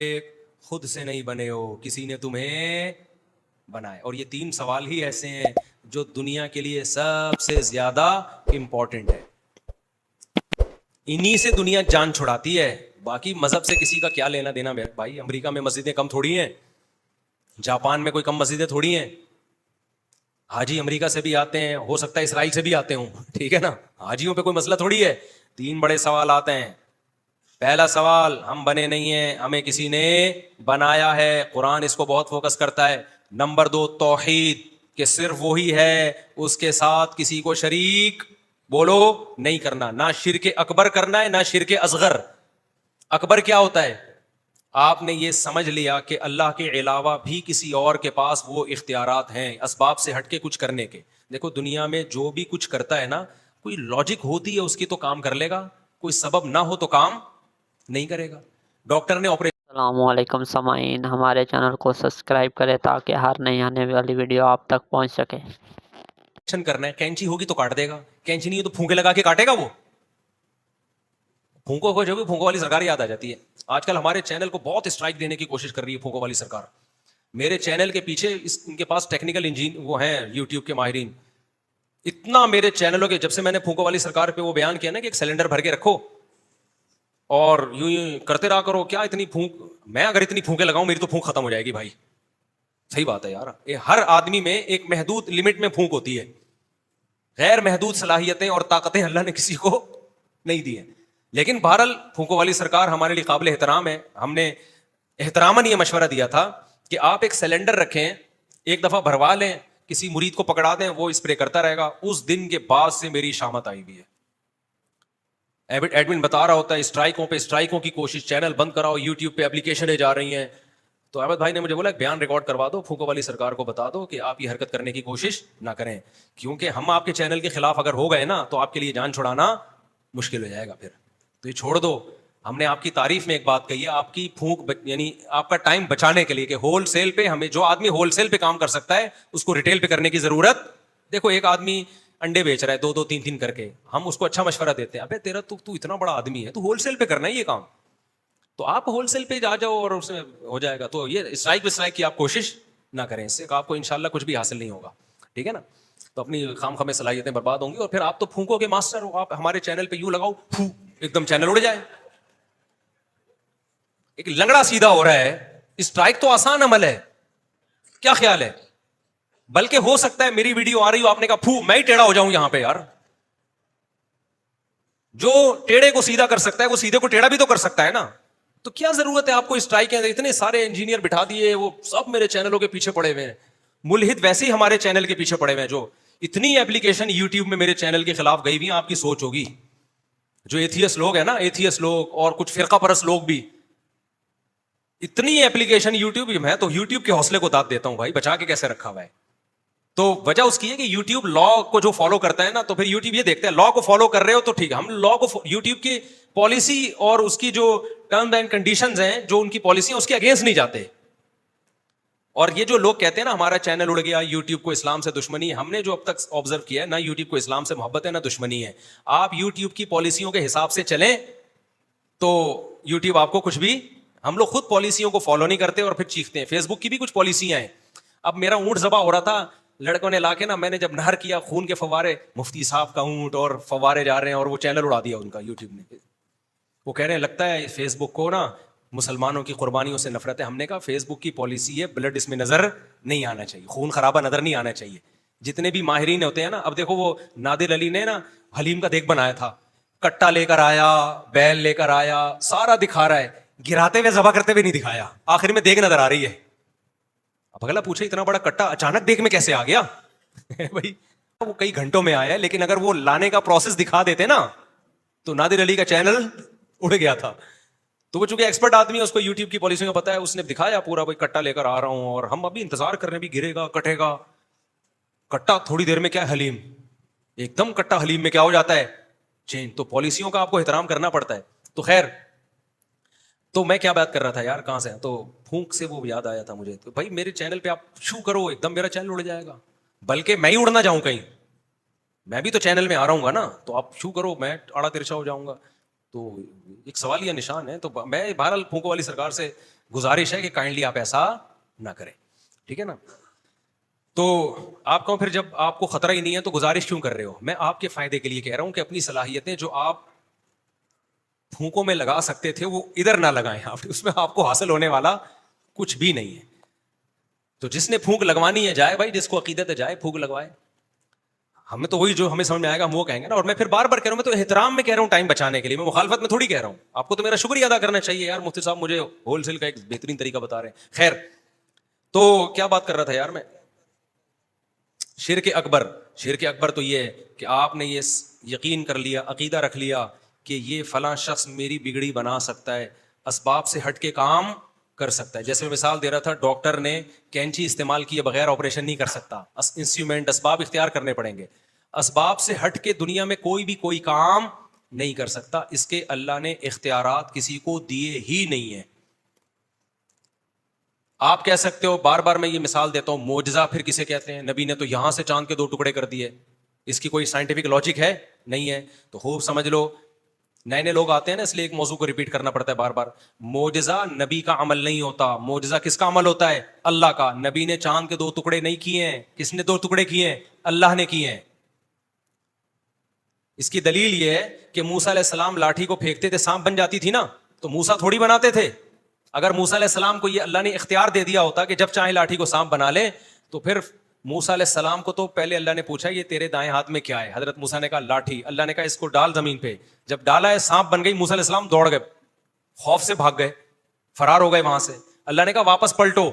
خود سے نہیں بنے ہو, کسی نے تمہیں بنایا. اور یہ 3 سوال ہی ایسے ہیں جو دنیا کے لیے سب سے زیادہ امپورٹنٹ ہے. انہی سے دنیا جان چھڑاتی ہے. باقی مذہب سے کسی کا کیا لینا دینا بھائی. امریکہ میں مسجدیں کم تھوڑی ہیں, جاپان میں کوئی کم مسجدیں تھوڑی ہیں. حاجی امریکہ سے بھی آتے ہیں, ہو سکتا ہے اسرائیل سے بھی آتے ہوں, ٹھیک ہے نا. حاجیوں پہ کوئی مسئلہ تھوڑی ہے. 3 بڑے سوال آتے ہیں. پہلا سوال, ہم بنے نہیں ہیں, ہمیں کسی نے بنایا ہے. قرآن اس کو بہت فوکس کرتا ہے. نمبر 2, توحید, کہ صرف وہی ہے, اس کے ساتھ کسی کو شریک بولو نہیں کرنا. نہ شرک اکبر کرنا ہے, نہ شرک اصغر. اکبر کیا ہوتا ہے؟ آپ نے یہ سمجھ لیا کہ اللہ کے علاوہ بھی کسی اور کے پاس وہ اختیارات ہیں اسباب سے ہٹ کے کچھ کرنے کے. دیکھو دنیا میں جو بھی کچھ کرتا ہے نا, کوئی لاجک ہوتی ہے اس کی تو کام کر لے گا, کوئی سبب نہ ہو تو کام نہیں کرے گا. ڈاکٹر نے آپریشن السلام علیکم سامعین، ہمارے چینل کو سبسکرائب کریں تاکہ ہر نئی آنے والی ویڈیو آپ تک پہنچ سکے. کرنا ہے, کینچی ہوگی تو کاٹ دے گا, کینچی نہیں ہے تو پھونکے لگا کے کاٹے گا. وہ پھونکو کو جو بھی پھونکو والی سرکار یاد آ جاتی ہے. آج کل ہمارے چینل کو بہت اسٹرائک دینے کی کوشش کر رہی ہے پھونکو والی سرکار. میرے چینل کے پیچھے ان کے پاس ٹیکنیکل انجین وہ ہیں یوٹیوب کے ماہرین. اتنا میرے چینلوں کے, جب سے میں نے پھونکو والی سرکار پہ وہ بیان کیا نا کہ ایک سلنڈر بھر کے رکھو اور یوں یوں کرتے رہا کرو, کیا اتنی پھونک, میں اگر اتنی پھونکے لگاؤں میری تو پھونک ختم ہو جائے گی بھائی. صحیح بات ہے یار. ہر آدمی میں ایک محدود لمٹ میں پھونک ہوتی ہے. غیر محدود صلاحیتیں اور طاقتیں اللہ نے کسی کو نہیں دی ہیں. لیکن بہرحال پھونکو والی سرکار ہمارے لیے قابل احترام ہے. ہم نے احتراماً یہ مشورہ دیا تھا کہ آپ ایک سلنڈر رکھیں, ایک دفعہ بھروا لیں, کسی مرید کو پکڑا دیں, وہ اسپرے کرتا رہے گا. اس دن کے بعد سے میری شامت آئی ہوئی ہے. ایڈمن بتا رہا ہوتا ہے اسٹرائکوں کی کوشش, چینل بند کراؤ, یوٹیوب پہ اپلیکیشنیں جا رہی ہیں. تو احمد بھائی نے مجھے بولا بیان ریکارڈ کروا دو, پھونکو والی سرکار کو بتا دو کہ آپ یہ حرکت کرنے کی کوشش نہ کریں, کیونکہ ہم آپ کے چینل کے خلاف اگر ہو گئے نا تو آپ کے لیے جان چھڑانا مشکل ہو جائے گا. پھر تو یہ چھوڑ دو. ہم نے آپ کی تعریف میں ایک بات کہی ہے, آپ کی پھونک یعنی آپ کا ٹائم بچانے کے لیے, کہ ہول سیل پہ ہمیں, جو آدمی ہول سیل پہ کام کر سکتا ہے اس کو ریٹیل پہ کرنے کی ضرورت. دیکھو ایک آدمی انڈے بیچ رہا ہے 2-2-3-3 کر کے, ہم اس کو اچھا مشورہ دیتے ہیں, ابے تیرا تو اتنا بڑا آدمی ہے, تو ہول سیل پہ کرنا ہے یہ کام, تو آپ ہول سیل پہ جا جاؤ اور اس میں ہو جائے گا. تو یہ اسٹرائک کی آپ کوشش نہ کریں, اس سے آپ کو انشاءاللہ کچھ بھی حاصل نہیں ہوگا, ٹھیک ہے نا. تو اپنی خام خامے صلاحیتیں برباد ہوں گی, اور پھر آپ تو پھونکو کے ماسٹر ہو. آپ ہمارے چینل پہ یوں لگاؤ, ایک دم چینل اڑ جائے. ایک لنگڑا سیدھا ہو رہا ہے. اسٹرائک تو آسان عمل ہے, کیا خیال ہے؟ بلکہ ہو سکتا ہے میری ویڈیو آ رہی ہو, آپ نے کہا میں ہی ٹیڑھا ہو جاؤں یہاں پہ. یار جو ٹیڑھے کو سیدھا کر سکتا ہے وہ سیدھے کو ٹیڑھا بھی تو کر سکتا ہے نا. تو کیا ضرورت ہے آپ کو اسٹرائک ہے؟ اتنے سارے انجینئر بٹھا دیے, وہ سب میرے چینلوں کے پیچھے پڑے ہوئے ہیں. ملحد ویسے ہی ہمارے چینل کے پیچھے پڑے ہوئے ہیں. جو اتنی اپلیکیشن یوٹیوب میں میرے چینل کے خلاف گئی ہوئی ہیں, آپ کی سوچ ہوگی. جو ایتھیس لوگ ہیں نا, ایتھیس لوگ اور کچھ فرقہ پرست لوگ بھی, اتنی اپلیکیشن یوٹیوب میں, تو یوٹیوب کے حوصلے کو داد دیتا ہوں بھائی, بچا کے کیسے رکھا ہوا ہے. تو وجہ اس کی ہے کہ یوٹیوب لا کو جو فالو کرتا ہے نا, تو پھر یوٹیوب یہ دیکھتا ہے لا کو فالو کر رہے ہو تو ٹھیک ہے. ہم لا کو, یوٹیوب کی پالیسی اور اس کی جو ٹرمز اینڈ کنڈیشنز ہیں, جو ان کی پالیسی ہیں, اس کے اگینسٹ نہیں جاتے. اور یہ جو لوگ کہتے ہیں نا ہمارا چینل اڑ گیا, یوٹیوب کو اسلام سے دشمنی, ہم نے جو اب تک آبزرو کیا ہے, نہ یوٹیوب کو اسلام سے محبت ہے نہ دشمنی ہے. آپ یوٹیوب کی پالیسیوں کے حساب سے چلیں تو یوٹیوب آپ کو کچھ بھی, ہم لوگ خود پالیسیوں کو فالو نہیں کرتے اور پھر چیختے ہیں. فیس بک کی بھی کچھ پالیسیاں ہیں. اب میرا اونٹ ذبح ہو رہا تھا, لڑکوں نے لا کے نا, میں نے جب نہر کیا, خون کے فوارے, مفتی صاحب کا اونٹ اور فوارے جا رہے ہیں, اور وہ چینل اڑا دیا ان کا یوٹیوب نے. وہ کہہ رہے ہیں لگتا ہے فیس بک کو نا مسلمانوں کی قربانیوں سے نفرت ہے. ہم نے کہا فیس بک کی پالیسی ہے بلڈ اس میں نظر نہیں آنا چاہیے, خون خرابہ نظر نہیں آنا چاہیے. جتنے بھی ماہرین ہوتے ہیں نا, اب دیکھو وہ نادر علی نے نا حلیم کا دیگ بنایا تھا, کٹا لے کر آیا, بیل لے کر آیا, سارا دکھا رہا ہے, گراتے ہوئے ذبح کرتے ہوئے نہیں دکھایا, آخر میں دیگ نظر آ رہی ہے. اب اگلا پوچھے اتنا بڑا کٹا اچانک دیگ میں کیسے آ گیا بھائی, وہ کئی گھنٹوں میں آیا, لیکن اگر وہ لانے کا پروسیس دکھا دیتے نا تو نادر علی کا چینل اڑ گیا تھا. تو وہ چونکہ ایکسپرٹ آدمی ہے, اس کو یوٹیوب کی پالیسی میں پتا ہے, اس نے دکھایا پورا, بھائی کٹا لے کر آ رہا ہوں, اور ہم ابھی انتظار کر رہے ہیں, بھی گرے گا, کٹے گا. کٹا تھوڑی دیر میں کیا ہے حلیم, ایک دم کٹا حلیم میں کیا ہو جاتا ہے, چینج. تو پالیسیوں کا آپ کو احترام کرنا پڑتا ہے. تو خیر, تو میں کیا بات کر رہا تھا یار, کہاں سے, تو پھونک سے وہ یاد آیا تھا مجھے. تو بھائی میرے چینل پہ آپ شو کرو, ایک دم میرا چینل اڑ جائے گا, بلکہ میں ہی اڑنا جاؤں کہیں, میں بھی تو چینل میں آ رہا ہوں گا نا, تو آپ شو کرو, میں آڑا ترچا ہو جاؤں گا. تو ایک سوال یا نشان ہے. تو میں بہرحال پھونکو والی سرکار سے گزارش ہے کہ کائنڈلی آپ ایسا نہ کریں, ٹھیک ہے نا. تو آپ کہو پھر جب آپ کو خطرہ ہی نہیں ہے تو گزارش کیوں کر رہے ہو؟ میں آپ کے فائدے کے لیے کہہ رہا ہوں کہ اپنی صلاحیتیں جو آپ پھونکوں میں لگا سکتے تھے وہ ادھر نہ لگائیں آپ, اس میں آپ کو حاصل ہونے والا کچھ بھی نہیں ہے. تو جس نے پھونک لگوانی ہے جائے بھائی, جس کو عقیدت ہے جائے پھونک لگوائے. ہمیں تو وہی جو ہمیں سمجھ میں آئے گا ہم وہ کہیں گے نا. اور میں پھر بار بار کہہ رہا ہوں, میں تو احترام میں کہہ رہا ہوں, ٹائم بچانے کے لیے, میں مخالفت میں تھوڑی کہہ رہا ہوں. آپ کو تو میرا شکریہ ادا کرنا چاہیے یار, مفتی صاحب مجھے ہول سیل کا ایک بہترین طریقہ بتا رہے ہیں. خیر, تو کیا بات کر رہا تھا یار میں؟ شرک اکبر. شرک اکبر تو یہ ہے کہ آپ نے یہ یقین کر لیا, عقیدہ رکھ لیا کہ یہ فلاں شخص میری بگڑی بنا سکتا ہے, اسباب سے ہٹ کے کام کر سکتا ہے. جیسے میں مثال دے رہا تھا, ڈاکٹر نے کینچی استعمال کیے بغیر آپریشن نہیں کر سکتا, انسٹرومنٹ اسباب اختیار کرنے پڑیں گے. اسباب سے ہٹ کے دنیا میں کوئی بھی کوئی کام نہیں کر سکتا, اس کے اللہ نے اختیارات کسی کو دیے ہی نہیں ہیں. آپ کہہ سکتے ہو, بار بار میں یہ مثال دیتا ہوں, معجزہ پھر کسے کہتے ہیں؟ نبی نے تو یہاں سے چاند کے 2 ٹکڑے کر دیے, اس کی کوئی سائنٹیفک لاجک ہے؟ نہیں ہے. تو خوب سمجھ لو, نئے لوگ آتے ہیں نا, اس لیے ایک موضوع کو ریپیٹ کرنا پڑتا ہے بار بار. معجزہ نبی کا عمل نہیں ہوتا, معجزہ کس کا عمل ہوتا ہے؟ اللہ کا. نبی نے چاند کے 2 ٹکڑے نہیں کیے ہیں. کس نے 2 ٹکڑے کیے ہیں؟ اللہ نے کیے ہیں. اس کی دلیل یہ ہے کہ موسیٰ علیہ السلام لاٹھی کو پھینکتے تھے, سانپ بن جاتی تھی نا, تو موسیٰ تھوڑی بناتے تھے. اگر موسیٰ علیہ السلام کو یہ اللہ نے اختیار دے دیا ہوتا کہ جب چاہے لاٹھی کو سانپ بنا لے, تو پھر موسیٰ علیہ السلام کو تو پہلے اللہ نے پوچھا یہ تیرے دائیں ہاتھ میں کیا ہے؟ حضرت موسیٰ نے کہا لاٹھی. اللہ نے کہا اس کو ڈال زمین پہ. جب ڈالا ہے سانپ بن گئی, موسیٰ علیہ السلام دوڑ گئے, خوف سے بھاگ گئے, فرار ہو گئے وہاں سے. اللہ نے کہا واپس پلٹو,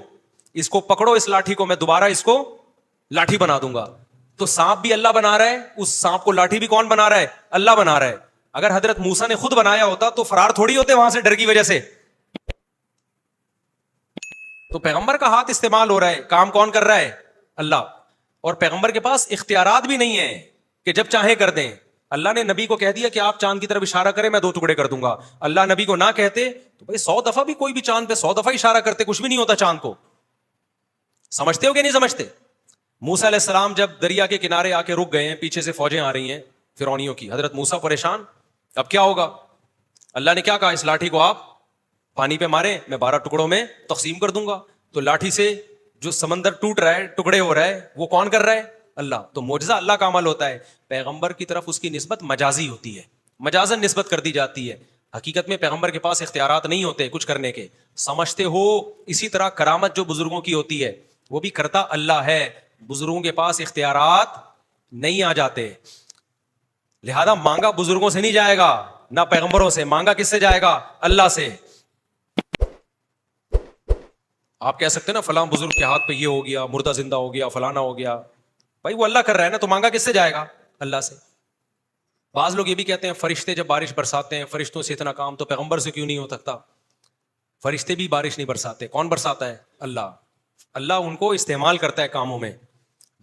اس کو پکڑو, اس لاٹھی کو, میں دوبارہ اس کو لاٹھی بنا دوں گا. تو سانپ بھی اللہ بنا رہا ہے, اس سانپ کو لاٹھی بھی کون بنا رہا ہے؟ اللہ بنا رہا ہے. اگر حضرت موسیٰ نے خود بنایا ہوتا تو فرار تھوڑی ہوتے وہاں سے ڈر کی وجہ سے. تو پیغمبر کا ہاتھ استعمال ہو رہا ہے, کام کون کر رہا ہے؟ اللہ. اور پیغمبر کے پاس اختیارات بھی نہیں ہیں کہ جب چاہے کر دیں. اللہ نے نبی کو کہہ دیا کہ آپ چاند کی طرف اشارہ کریں, میں 2 ٹکڑے کر دوں گا. اللہ نبی کو نہ کہتے تو بھائی 100 دفعہ بھی کوئی بھی چاند پہ 100 دفعہ اشارہ کرتے, کچھ بھی نہیں ہوتا چاند کو. سمجھتے ہو کہ نہیں سمجھتے؟ موسیٰ علیہ السلام جب دریا کے کنارے آ کے رک گئے ہیں, پیچھے سے فوجیں آ رہی ہیں فرعونیوں کی, حضرت موسیٰ پریشان, اب کیا ہوگا؟ اللہ نے کیا کہا, اس لاٹھی کو آپ پانی پہ مارے, میں 12 ٹکڑوں میں تقسیم کر دوں گا. تو لاٹھی سے جو سمندر ٹوٹ رہا ہے, ٹکڑے ہو رہا ہے, وہ کون کر رہا ہے؟ اللہ. تو معجزہ اللہ کا عمل ہوتا ہے. پیغمبر کی طرف اس کی نسبت مجازی ہوتی ہے, مجازن نسبت کر دی جاتی ہے. حقیقت میں پیغمبر کے پاس اختیارات نہیں ہوتے کچھ کرنے کے, سمجھتے ہو. اسی طرح کرامت جو بزرگوں کی ہوتی ہے وہ بھی کرتا اللہ ہے, بزرگوں کے پاس اختیارات نہیں آ جاتے. لہذا مانگا بزرگوں سے نہیں جائے گا, نہ پیغمبروں سے. مانگا کس سے جائے گا؟ اللہ سے. آپ کہہ سکتے ہیں نا فلاں بزرگ کے ہاتھ پہ یہ ہو گیا, مردہ زندہ ہو گیا, فلانا ہو گیا. بھائی وہ اللہ کر رہا ہے نا, تو مانگا کس سے جائے گا؟ اللہ سے. بعض لوگ یہ بھی کہتے ہیں فرشتے جب بارش برساتے ہیں, فرشتوں سے اتنا کام, تو پیغمبر سے کیوں نہیں ہو سکتا؟ فرشتے بھی بارش نہیں برساتے, کون برساتا ہے؟ اللہ. اللہ ان کو استعمال کرتا ہے کاموں میں.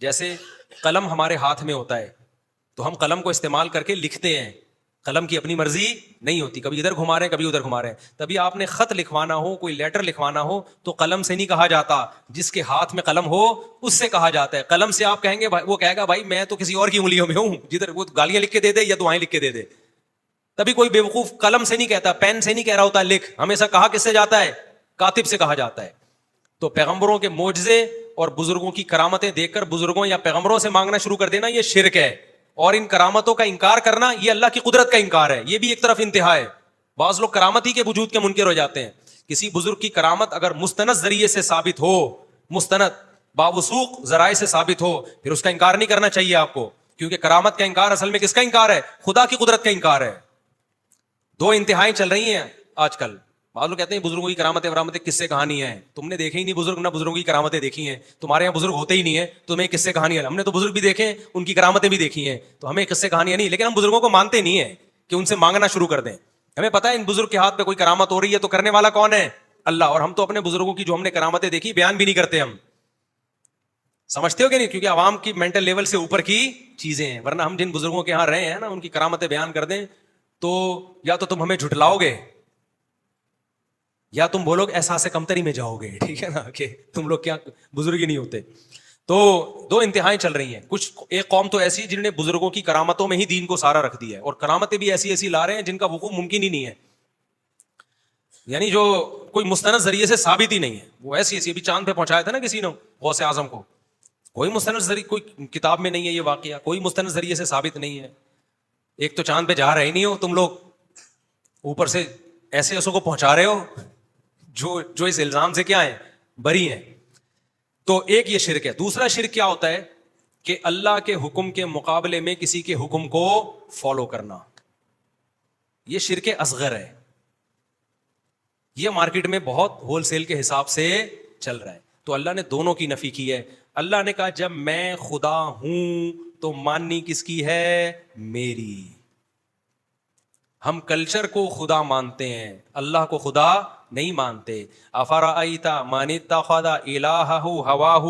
جیسے قلم ہمارے ہاتھ میں ہوتا ہے تو ہم قلم کو استعمال کر کے لکھتے ہیں, قلم کی اپنی مرضی نہیں ہوتی, کبھی ادھر گھما رہے ہیں کبھی ادھر گھما رہے ہیں. تبھی آپ نے خط لکھوانا ہو, کوئی لیٹر لکھوانا ہو, تو قلم سے نہیں کہا جاتا, جس کے ہاتھ میں قلم ہو اس سے کہا جاتا ہے. قلم سے آپ کہیں گے, وہ کہے گا بھائی میں تو کسی اور کی انگلیوں میں ہوں, جدھر وہ گالیاں لکھ کے دے دے یا دعائیں لکھ کے دے دے. تبھی کوئی بیوقوف قلم سے نہیں کہتا, پین سے نہیں کہہ رہا ہوتا لکھ, ہمیشہ کہا کس سے جاتا ہے؟ کاتب سے کہا جاتا ہے. تو پیغمبروں کے معجزے اور بزرگوں کی کرامتیں دیکھ کر بزرگوں یا پیغمبروں سے مانگنا شروع کر دینا, یہ شرک ہے. اور ان کرامتوں کا انکار کرنا یہ اللہ کی قدرت کا انکار ہے, یہ بھی ایک طرف انتہا ہے. بعض لوگ کرامت ہی کے وجود کے منکر ہو جاتے ہیں. کسی بزرگ کی کرامت اگر مستند ذریعے سے ثابت ہو, مستند باوثوق ذرائع سے ثابت ہو, پھر اس کا انکار نہیں کرنا چاہیے آپ کو, کیونکہ کرامت کا انکار اصل میں کس کا انکار ہے؟ خدا کی قدرت کا انکار ہے. 2 انتہائیں چل رہی ہیں آج کل. بعض لوگ کہتے ہیں بزرگوں کی کرامتیں ورامتیں کس سے کہانی ہے؟ تم نے دیکھے ہی نہیں بزرگ, نہ بزرگوں کی کرامتیں دیکھی ہیں. تمہارے یہاں بزرگ ہوتے ہی نہیں ہے, تمہیں کس سے کہانی ہے؟ ہم نے تو بزرگ بھی دیکھے, ان کی کرامتیں بھی دیکھی ہیں, تو ہمیں کس سے کہانیاں نہیں. لیکن ہم بزرگوں کو مانتے نہیں ہیں کہ ان سے مانگنا شروع کر دیں. ہمیں پتا ہے ان بزرگ کے ہاتھ پہ کوئی کرامت ہو رہی ہے تو کرنے والا کون ہے؟ اللہ. اور ہم تو اپنے بزرگوں کی جو ہم نے کرامتیں دیکھی بیان بھی نہیں کرتے. ہم سمجھتے ہو کہ نہیں؟ کیونکہ عوام کی مینٹل لیول سے اوپر کی چیزیں ہیں. ورنہ ہم جن بزرگوں کے یہاں رہے ہیں نا, ان کی کرامتیں بیان کر دیں تو یا تو تم ہمیں جھٹلاؤ گے یا تم بولو گے احساس کمتری میں جاؤ گے. ٹھیک ہے نا, کہ تم لوگ کیا بزرگ ہی نہیں ہوتے. تو 2 انتہائیں چل رہی ہیں. کچھ ایک قوم تو ایسی جنہوں نے بزرگوں کی کرامتوں میں ہی دین کو سارا رکھ دیا ہے, اور کرامتیں بھی ایسی ایسی لا رہے ہیں جن کا وقوع ممکن ہی نہیں ہے. یعنی جو کوئی مستند ذریعے سے ثابت ہی نہیں ہے, وہ ایسی ابھی چاند پہ پہنچایا تھا نا کسی نے غوث اعظم کو, کوئی مستند ذریعے, کوئی کتاب میں نہیں ہے یہ واقعہ, کوئی مستند ذریعے سے ثابت نہیں ہے. ایک تو چاند پہ جا رہے نہیں ہو تم لوگ, اوپر سے ایسے ایسوں کو پہنچا رہے ہو جو اس الزام سے کیا ہیں, بری ہیں. تو ایک یہ شرک ہے. دوسرا شرک کیا ہوتا ہے کہ اللہ کے حکم کے مقابلے میں کسی کے حکم کو فالو کرنا, یہ شرک اصغر ہے. یہ مارکیٹ میں بہت ہول سیل کے حساب سے چل رہا ہے. تو اللہ نے دونوں کی نفی کی ہے. اللہ نے کہا جب میں خدا ہوں تو ماننی کس کی ہے, میری. ہم کلچر کو خدا مانتے ہیں, اللہ کو خدا نہیں مانتے. افرأیت من اتخذ الہہ ہواہ,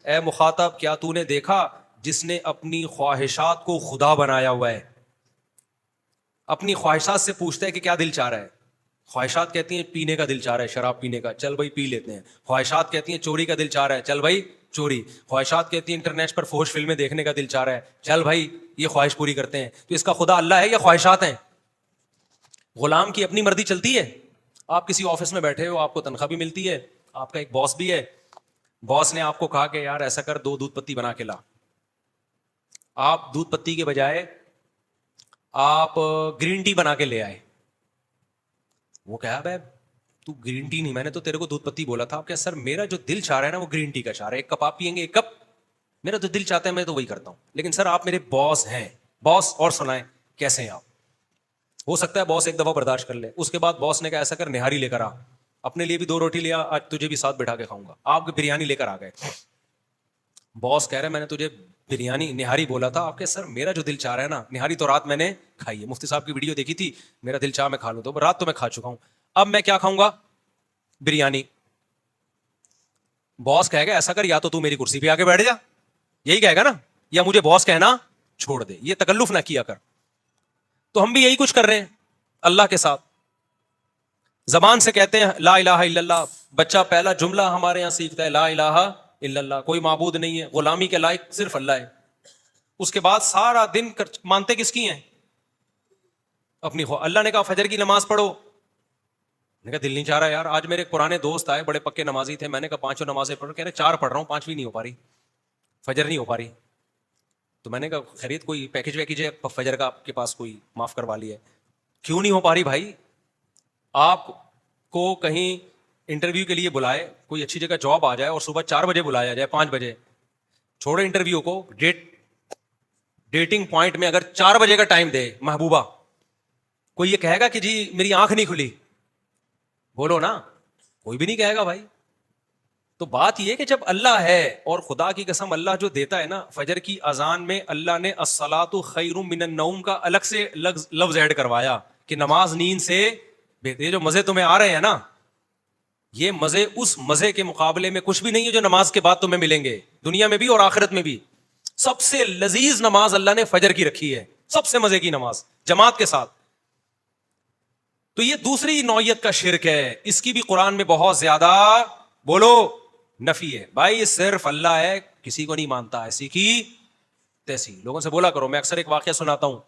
اے مخاطب کیا تو نے دیکھا جس نے اپنی خواہشات کو خدا بنایا ہوا ہے. اپنی خواہشات سے پوچھتا ہے کہ کیا دل چاہ رہا ہے. خواہشات کہتی ہیں پینے کا دل چاہ رہا ہے, شراب پینے کا, چل بھائی پی لیتے ہیں. خواہشات کہتی ہیں چوری کا دل چاہ رہا ہے, چل بھائی چوری. خواہشات کہتی ہیں انٹرنیٹ پر فحش فلمیں دیکھنے کا دل چاہ رہا ہے, چل بھائی یہ خواہش پوری کرتے ہیں. تو اس کا خدا اللہ ہے یا خواہشات ہیں؟ غلام کی اپنی مرضی چلتی ہے. آپ کسی آفس میں بیٹھے ہو, آپ کو تنخواہ بھی ملتی ہے, آپ کا ایک باس بھی ہے. باس نے آپ کو کہا کہ یار ایسا کر 2 دودھ پتی بنا کے لا. آپ دودھ پتی کے بجائے آپ گرین ٹی بنا کے لے آئے. وہ کہا بھائی تو گرین ٹی نہیں, میں نے تو تیرے کو دودھ پتی بولا تھا. آپ کہا سر میرا جو دل چاہ رہا ہے نا وہ گرین ٹی کا چاہ رہا ہے, 1 کپ آپ پیئیں گے 1 کپ, میرا تو دل چاہتا ہے میں تو وہی کرتا ہوں. لیکن سر آپ میرے باس ہیں. باس اور سنائیں کیسے ہیں آپ. ہو سکتا ہے باس ایک دفعہ برداشت کر لے, اس کے بعد باس نے کہا ایسا کر نہاری لے کر آ, اپنے لیے بھی 2 روٹی لیا, آج تجھے بھی ساتھ بٹھا کے کھاؤں گا. آپ بریانی لے کر آ گئے. باس کہہ رہے میں نے تجھے بریانی نہاری بولا تھا. آپ کے سر میرا جو دل چاہ رہا ہے نا, نہاری تو رات میں نے کھائی ہے, مفتی صاحب کی ویڈیو دیکھی تھی, میرا دل چاہ میں کھا لوں, تو رات تو میں کھا چکا ہوں, اب میں کیا کھاؤں گا, بریانی. باس کہے گا ایسا کر یا تو میری کرسی پہ آ کے بیٹھ جا, یہی کہے گا نا, یا مجھے باس کہنا چھوڑ دے, یہ تکلف نہ کیا کر. تو ہم بھی یہی کچھ کر رہے ہیں اللہ کے ساتھ. زبان سے کہتے ہیں لا الہ الا اللہ, بچہ پہلا جملہ ہمارے یہاں سیکھتا ہے لا الہ الا اللہ, کوئی معبود نہیں ہے, غلامی کے لائق صرف اللہ ہے. اس کے بعد سارا دن مانتے کس کی ہیں, اپنی. اللہ نے کہا فجر کی نماز پڑھو, میں نے کہا دل نہیں چاہ رہا یار. آج میرے پرانے دوست آئے بڑے پکے نمازی تھے, میں نے کہا 5 نمازیں پڑھ, کہہ رہے 4 پڑھ رہا ہوں, 5ویں نہیں ہو پا رہی, فجر نہیں ہو پا رہی. تو میں نے کہا خرید کوئی پیکج ویکج ہے فجر کا آپ کے پاس, کوئی معاف کروا لیا ہے. کیوں نہیں ہو پا رہی بھائی, آپ کو کہیں انٹرویو کے لیے بلائے, کوئی اچھی جگہ جاب آ جائے اور صبح 4 بجے بلایا جائے 5 بجے, چھوڑے انٹرویو کو, ڈیٹنگ پوائنٹ میں اگر 4 بجے کا ٹائم دے محبوبہ, کوئی یہ کہے گا کہ جی میری آنکھ نہیں کھلی, بولو نا, کوئی بھی نہیں کہے گا بھائی. تو بات یہ کہ جب اللہ ہے, اور خدا کی قسم اللہ جو دیتا ہے نا, فجر کی اذان میں اللہ نے الصلاۃ خیر من النوم کا الگ سے لفظ ایڈ کروایا کہ نماز نیند سے, یہ جو مزے تمہیں آ رہے ہیں نا, یہ مزے اس مزے کے مقابلے میں کچھ بھی نہیں ہے جو نماز کے بعد تمہیں ملیں گے دنیا میں بھی اور آخرت میں بھی. سب سے لذیذ نماز اللہ نے فجر کی رکھی ہے, سب سے مزے کی نماز جماعت کے ساتھ. تو یہ دوسری نوعیت کا شرک ہے, اس کی بھی قرآن میں بہت زیادہ بولو نفی ہے. بھائی یہ صرف اللہ ہے, کسی کو نہیں مانتا, ایسی کی تیسی. لوگوں سے بولا کرو, میں اکثر ایک واقعہ سناتا ہوں,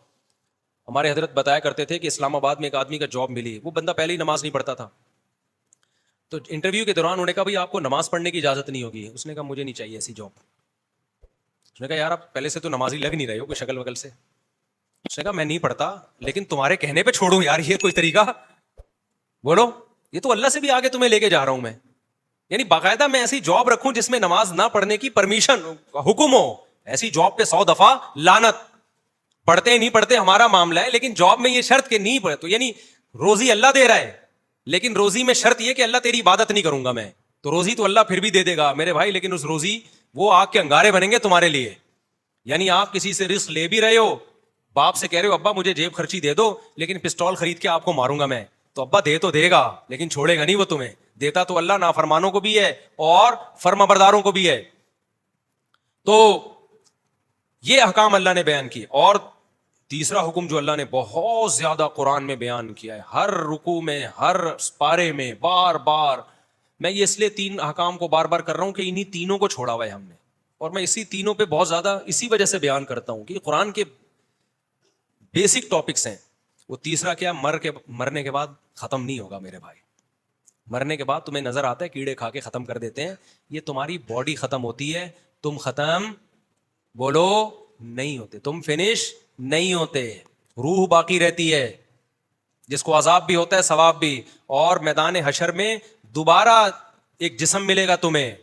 ہمارے حضرت بتایا کرتے تھے کہ اسلام آباد میں ایک آدمی کا جاب ملی, وہ بندہ پہلے ہی نماز نہیں پڑھتا تھا. تو انٹرویو کے دوران انہوں نے کہا بھائی آپ کو نماز پڑھنے کی اجازت نہیں ہوگی. اس نے کہا مجھے نہیں چاہیے ایسی جاب. اس نے کہا یار آپ پہلے سے تو نمازی لگ نہیں رہے ہو کوئی شکل وکل سے. اس نے کہا میں نہیں پڑھتا, لیکن تمہارے کہنے پہ چھوڑوں یار, یہ کوئی طریقہ, بولو, یہ تو اللہ سے بھی آگے تمہیں لے کے جا رہا ہوں میں. یعنی باقاعدہ میں ایسی جاب رکھوں جس میں نماز نہ پڑھنے کی پرمیشن, حکم ہو. ایسی جاب پہ 100 دفعہ لعنت. پڑھتے نہیں پڑھتے ہمارا معاملہ ہے, لیکن جاب میں یہ شرط کہ نہیں پڑھے, تو یعنی روزی اللہ دے رہا ہے, لیکن روزی میں شرط یہ کہ اللہ تیری عبادت نہیں کروں گا میں. تو روزی تو اللہ پھر بھی دے دے گا میرے بھائی, لیکن اس روزی وہ آگ کے انگارے بنیں گے تمہارے لیے. یعنی آپ کسی سے رزق لے بھی رہے ہو, باپ سے کہہ رہے ہو ابا مجھے جیب خرچی دے دو, لیکن پسٹول خرید کے آپ کو ماروں گا میں. تو ابا دے تو دے گا, لیکن چھوڑے گا نہیں وہ تمہیں. دیتا تو اللہ نافرمانوں کو بھی ہے اور فرما برداروں کو بھی ہے. تو یہ احکام اللہ نے بیان کی. اور تیسرا حکم جو اللہ نے بہت زیادہ قرآن میں بیان کیا ہے, ہر رکوع میں, ہر پارے میں, بار بار. میں یہ اس لیے 3 احکام کو بار بار کر رہا ہوں کہ انہی تینوں کو چھوڑا ہوا ہے ہم نے, اور میں اسی تینوں پہ بہت زیادہ اسی وجہ سے بیان کرتا ہوں کہ قرآن کے بیسک ٹاپکس ہیں. وہ تیسرا کیا, مرنے کے بعد ختم نہیں ہوگا میرے بھائی. مرنے کے بعد تمہیں نظر آتا ہے کیڑے کھا کے ختم کر دیتے ہیں, یہ تمہاری باڈی ختم ہوتی ہے, تم ختم بولو نہیں ہوتے, تم فنش نہیں ہوتے, روح باقی رہتی ہے جس کو عذاب بھی ہوتا ہے ثواب بھی. اور میدان حشر میں دوبارہ ایک جسم ملے گا تمہیں,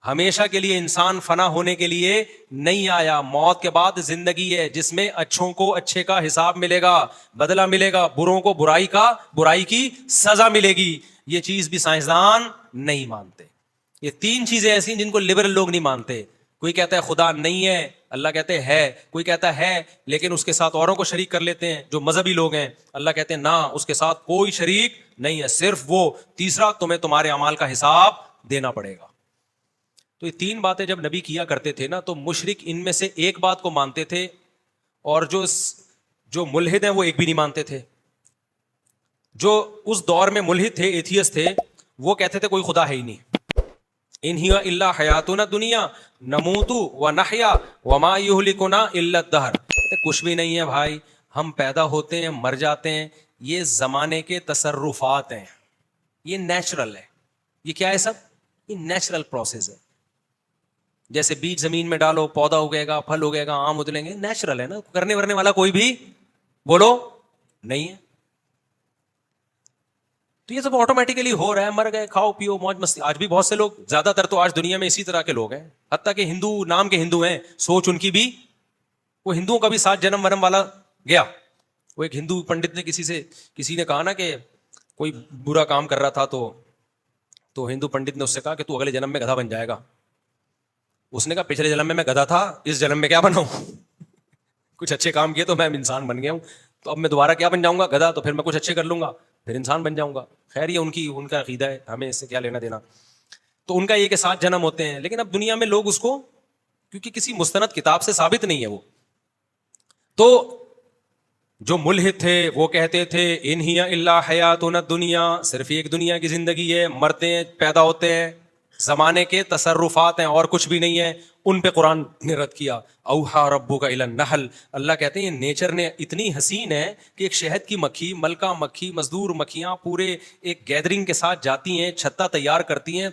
ہمیشہ کے لیے انسان فنا ہونے کے لیے نہیں آیا. موت کے بعد زندگی ہے جس میں اچھوں کو اچھے کا حساب ملے گا, بدلہ ملے گا, بروں کو برائی کی سزا ملے گی. یہ چیز بھی سائنسدان نہیں مانتے. یہ تین چیزیں ایسی جن کو لبرل لوگ نہیں مانتے. کوئی کہتا ہے خدا نہیں ہے, اللہ کہتے ہیں ہے. کوئی کہتا ہے لیکن اس کے ساتھ اوروں کو شریک کر لیتے ہیں جو مذہبی لوگ ہیں. اللہ کہتے ہیں نہ, اس کے ساتھ کوئی شریک نہیں ہے, صرف وہ. تیسرا, تمہیں تمہارے اعمال کا حساب دینا پڑے گا. تو یہ تین باتیں جب نبی کیا کرتے تھے نا, تو مشرک ان میں سے ایک بات کو مانتے تھے, اور جو ملحد ہیں وہ ایک بھی نہیں مانتے تھے. جو اس دور میں ملحد تھے, ایتھیس تھے, وہ کہتے تھے کوئی خدا ہے ہی نہیں. ان ہی الا حیاتنا دنیا نموت ونحیا وما یہلکنا الا الدہر. کچھ بھی نہیں ہے بھائی, ہم پیدا ہوتے ہیں مر جاتے ہیں, یہ زمانے کے تصرفات ہیں, یہ نیچرل ہے. یہ کیا ہے سب؟ یہ نیچرل پروسیس ہے. جیسے بیج زمین میں ڈالو, پودا اگے گا, پھل اگے گا, آم ادلیں گے, نیچرل ہے نا. کرنے ورنے والا کوئی بھی بولو نہیں ہے. تو یہ سب آٹومیٹیکلی ہو رہا ہے. مر گئے, کھاؤ پیو موج مستی. آج بھی بہت سے لوگ, زیادہ تر تو آج دنیا میں اسی طرح کے لوگ ہیں, حتیٰ کہ ہندو نام کے ہندو ہیں, سوچ ان کی بھی, وہ ہندوؤں کا بھی 7 جنم ورم والا گیا. وہ ایک ہندو پنڈت نے کسی نے کہا نا کہ کوئی برا کام کر رہا تھا, تو ہندو پنڈت نے اس سے کہا کہ تو اگلے جنم میں گدھا بن جائے گا. اس نے کہا پچھلے جنم میں گدھا تھا, اس جنم میں کیا بناؤں, کچھ اچھے کام کیے تو میں انسان بن گیا ہوں, تو اب میں دوبارہ کیا بن جاؤں گا, گدھا. تو پھر میں کچھ اچھے کر لوں گا, پھر انسان بن جاؤں گا. خیر یہ ان کا عقیدہ ہے, ہمیں اس سے کیا لینا دینا. تو ان کا یہ کہ 7 جنم ہوتے ہیں, لیکن اب دنیا میں لوگ اس کو, کیونکہ کسی مستند کتاب سے ثابت نہیں ہے وہ, تو جو ملحد تھے وہ کہتے تھے ان ہی الا حیاتنا الدنیا, صرف ایک دنیا کی زندگی ہے, مرتے ہیں پیدا ہوتے ہیں, زمانے کے تصرفات ہیں اور کچھ بھی نہیں ہے. ان پہ قرآن نے رد کیا. اوحا ربک الی النحل, اللہ کہتے ہیں یہ نیچر نے اتنی حسین ہے کہ ایک شہد کی مکھی, ملکہ مکھی, مزدور مکھیاں پورے ایک گیدرنگ کے ساتھ جاتی ہیں, چھتا تیار کرتی ہیں,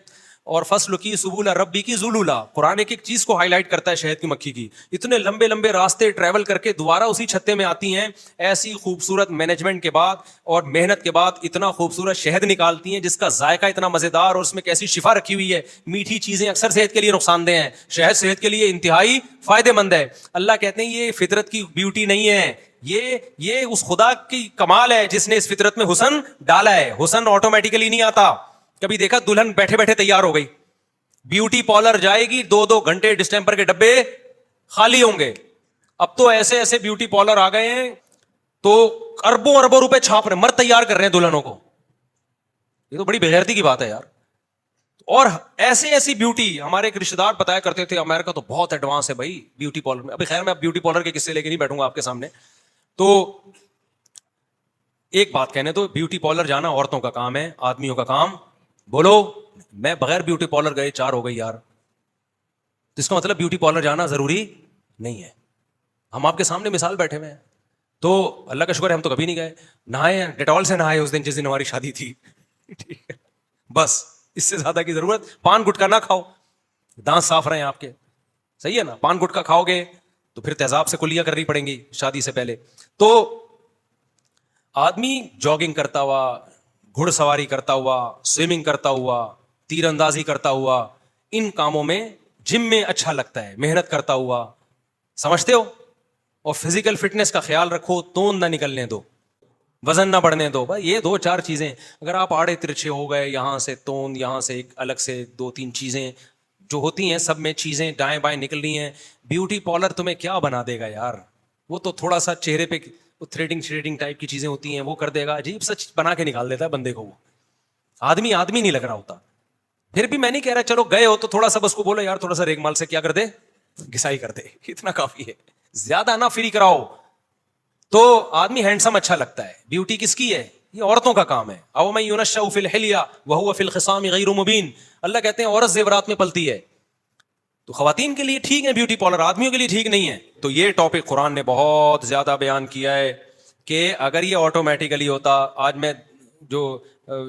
اور فصل کی سبول ربی کی ذلولا. قرآن ایک چیز کو ہائی لائٹ کرتا ہے شہد کی مکھی کی. اتنے لمبے لمبے راستے ٹریول کر کے دوبارہ اسی چھتے میں آتی ہیں, ایسی خوبصورت مینجمنٹ کے بعد اور محنت کے بعد اتنا خوبصورت شہد نکالتی ہیں جس کا ذائقہ اتنا مزیدار, اور اس میں کیسی شفا رکھی ہوئی ہے. میٹھی چیزیں اکثر صحت کے لیے نقصان دہ ہیں, شہد صحت کے لیے انتہائی فائدے مند ہے. اللہ کہتے ہیں یہ فطرت کی بیوٹی نہیں ہے, یہ اس خدا کی کمال ہے جس نے اس فطرت میں حسن ڈالا ہے. حسن آٹومیٹیکلی نہیں آتا. کبھی دیکھا دلہن بیٹھے بیٹھے تیار ہو گئی, بیوٹی پارلر جائے گی, 2 گھنٹے ڈسٹمپر کے ڈبے خالی ہوں گے. اب تو ایسے ایسے بیوٹی پارلر آ گئے ہیں تو اربوں اربوں روپے چھاپ رہے ہیں, مرد تیار کر رہے ہیں دلہنوں کو. یہ تو بڑی بےغیرتی کی بات ہے یار. اور ایسی بیوٹی, ہمارے ایک رشتے دار بتایا کرتے تھے امریکہ تو بہت ایڈوانس ہے بھائی بیوٹی پارلر میں. ابھی خیر میں اب بیوٹی پارلر کے قصے لے کے نہیں بیٹھوں گا آپ کے سامنے. تو ایک بات کہنے تو, بیوٹی پارلر جانا عورتوں کا کام ہے, آدمیوں کا کام بولو. میں بغیر بیوٹی پارلر گئے 4 ہو گئی یار, تو اس کا مطلب بیوٹی پارلر جانا ضروری نہیں ہے. ہم آپ کے سامنے مثال بیٹھے ہوئے ہیں, تو اللہ کا شکر ہے ہم تو کبھی نہیں گئے. نہائے ڈیٹول سے نہائے اس دن جس دن ہماری شادی تھی, ٹھیک ہے بس, اس سے زیادہ کی ضرورت. پان گٹکا نہ کھاؤ, دانت صاف رہے آپ کے, صحیح ہے نا. پان گٹکا کھاؤ گے تو پھر تیزاب سے کلیاں کرنی پڑیں گی شادی سے پہلے. تو آدمی جاگنگ کرتا ہوا, گھڑ سواری کرتا ہوا, سوئمنگ کرتا ہوا, تیر اندازی کرتا ہوا, ان کاموں میں جم میں اچھا لگتا ہے, محنت کرتا ہوا, سمجھتے ہو. اور فزیکل فٹنس کا خیال رکھو, توند نہ نکلنے دو, وزن نہ بڑھنے دو. بھائی یہ 2-4 چیزیں, اگر آپ آڑے ترچھے ہو گئے, یہاں سے توند, یہاں سے ایک الگ سے 2-3 چیزیں جو ہوتی ہیں, سب میں چیزیں دائیں بائیں نکل رہی ہیں. بیوٹی پارلر تمہیں کیا بنا دے گا یار, وہ تو تھوڑا سا چہرے پہ تھریڈنگ ٹائپ کی چیزیں ہوتی ہیں, وہ کر دے گا, عجیب سا بنا کے نکال دیتا ہے بندے کو. وہ آدمی نہیں لگ رہا ہوتا. پھر بھی میں نہیں کہہ رہا چلو گئے ہو تو تھوڑا سا بس کو بولو یار تھوڑا سا ریگ مال سے کیا کر دے, گھسائی کر دے, اتنا کافی ہے, زیادہ نہ فری کراؤ. تو آدمی ہینڈسم اچھا لگتا ہے. بیوٹی کس کی ہے؟ یہ عورتوں کا کام ہے. او من ينشأ في الحلیہ وهو في الخصام غیر مبین. اللہ کہتے ہیں عورت زیورات میں پلتی ہے. تو خواتین کے لیے ٹھیک ہے بیوٹی پارلر, آدمیوں کے لیے ٹھیک نہیں ہے. تو یہ ٹاپک قرآن نے بہت زیادہ بیان کیا ہے کہ اگر یہ آٹومیٹیکلی ہوتا, آج میں جو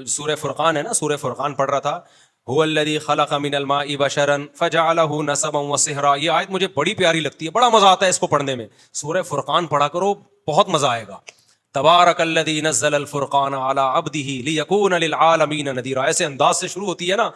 سورہ فرقان ہے نا, سورہ فرقان پڑھ رہا تھا, هو الذی خلق من الماء بشرا فجعله نسبا وصہرا, یہ آیت مجھے بڑی پیاری لگتی ہے, بڑا مزہ آتا ہے اس کو پڑھنے میں. سورہ فرقان پڑھا کرو, بہت مزہ آئے گا. تبارک الذی نزل الفرقان علی عبدہ لیکون للعالمین نذیرا, ایسے انداز سے شروع ہوتی ہے نا,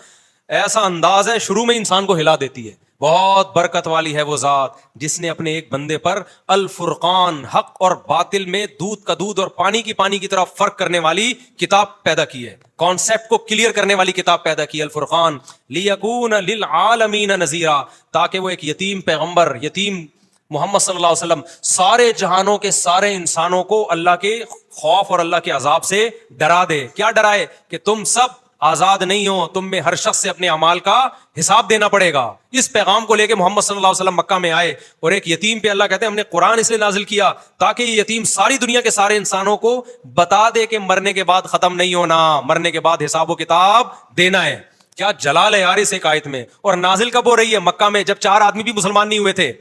ایسا انداز ہے شروع میں انسان کو ہلا دیتی ہے. بہت برکت والی ہے وہ ذات جس نے اپنے ایک بندے پر الفرقان, حق اور باطل میں دودھ کا دودھ اور پانی کی طرح فرق کرنے والی کتاب پیدا کی ہے, کانسیپٹ کو کلیئر کرنے والی کتاب پیدا کی, الفرقان. لیکون للعالمین نذیرا, تاکہ وہ ایک یتیم پیغمبر, یتیم محمد صلی اللہ علیہ وسلم سارے جہانوں کے سارے انسانوں کو اللہ کے خوف اور اللہ کے عذاب سے ڈرا دے. کیا ڈرائے؟ کہ تم سب آزاد نہیں ہو, تم میں ہر شخص سے اپنے اعمال کا حساب دینا پڑے گا. اس پیغام کو لے کے محمد صلی اللہ علیہ وسلم مکہ میں آئے, اور ایک یتیم پہ اللہ کہتے ہیں ہم نے قرآن اس لیے نازل کیا تاکہ یہ یتیم ساری دنیا کے سارے انسانوں کو بتا دے کہ مرنے کے بعد ختم نہیں ہونا, مرنے کے بعد حساب و کتاب دینا ہے. کیا جلال ہے یار اس ایک آیت میں. اور نازل کب ہو رہی ہے؟ مکہ میں, جب 4 آدمی بھی مسلمان نہیں ہوئے تھے,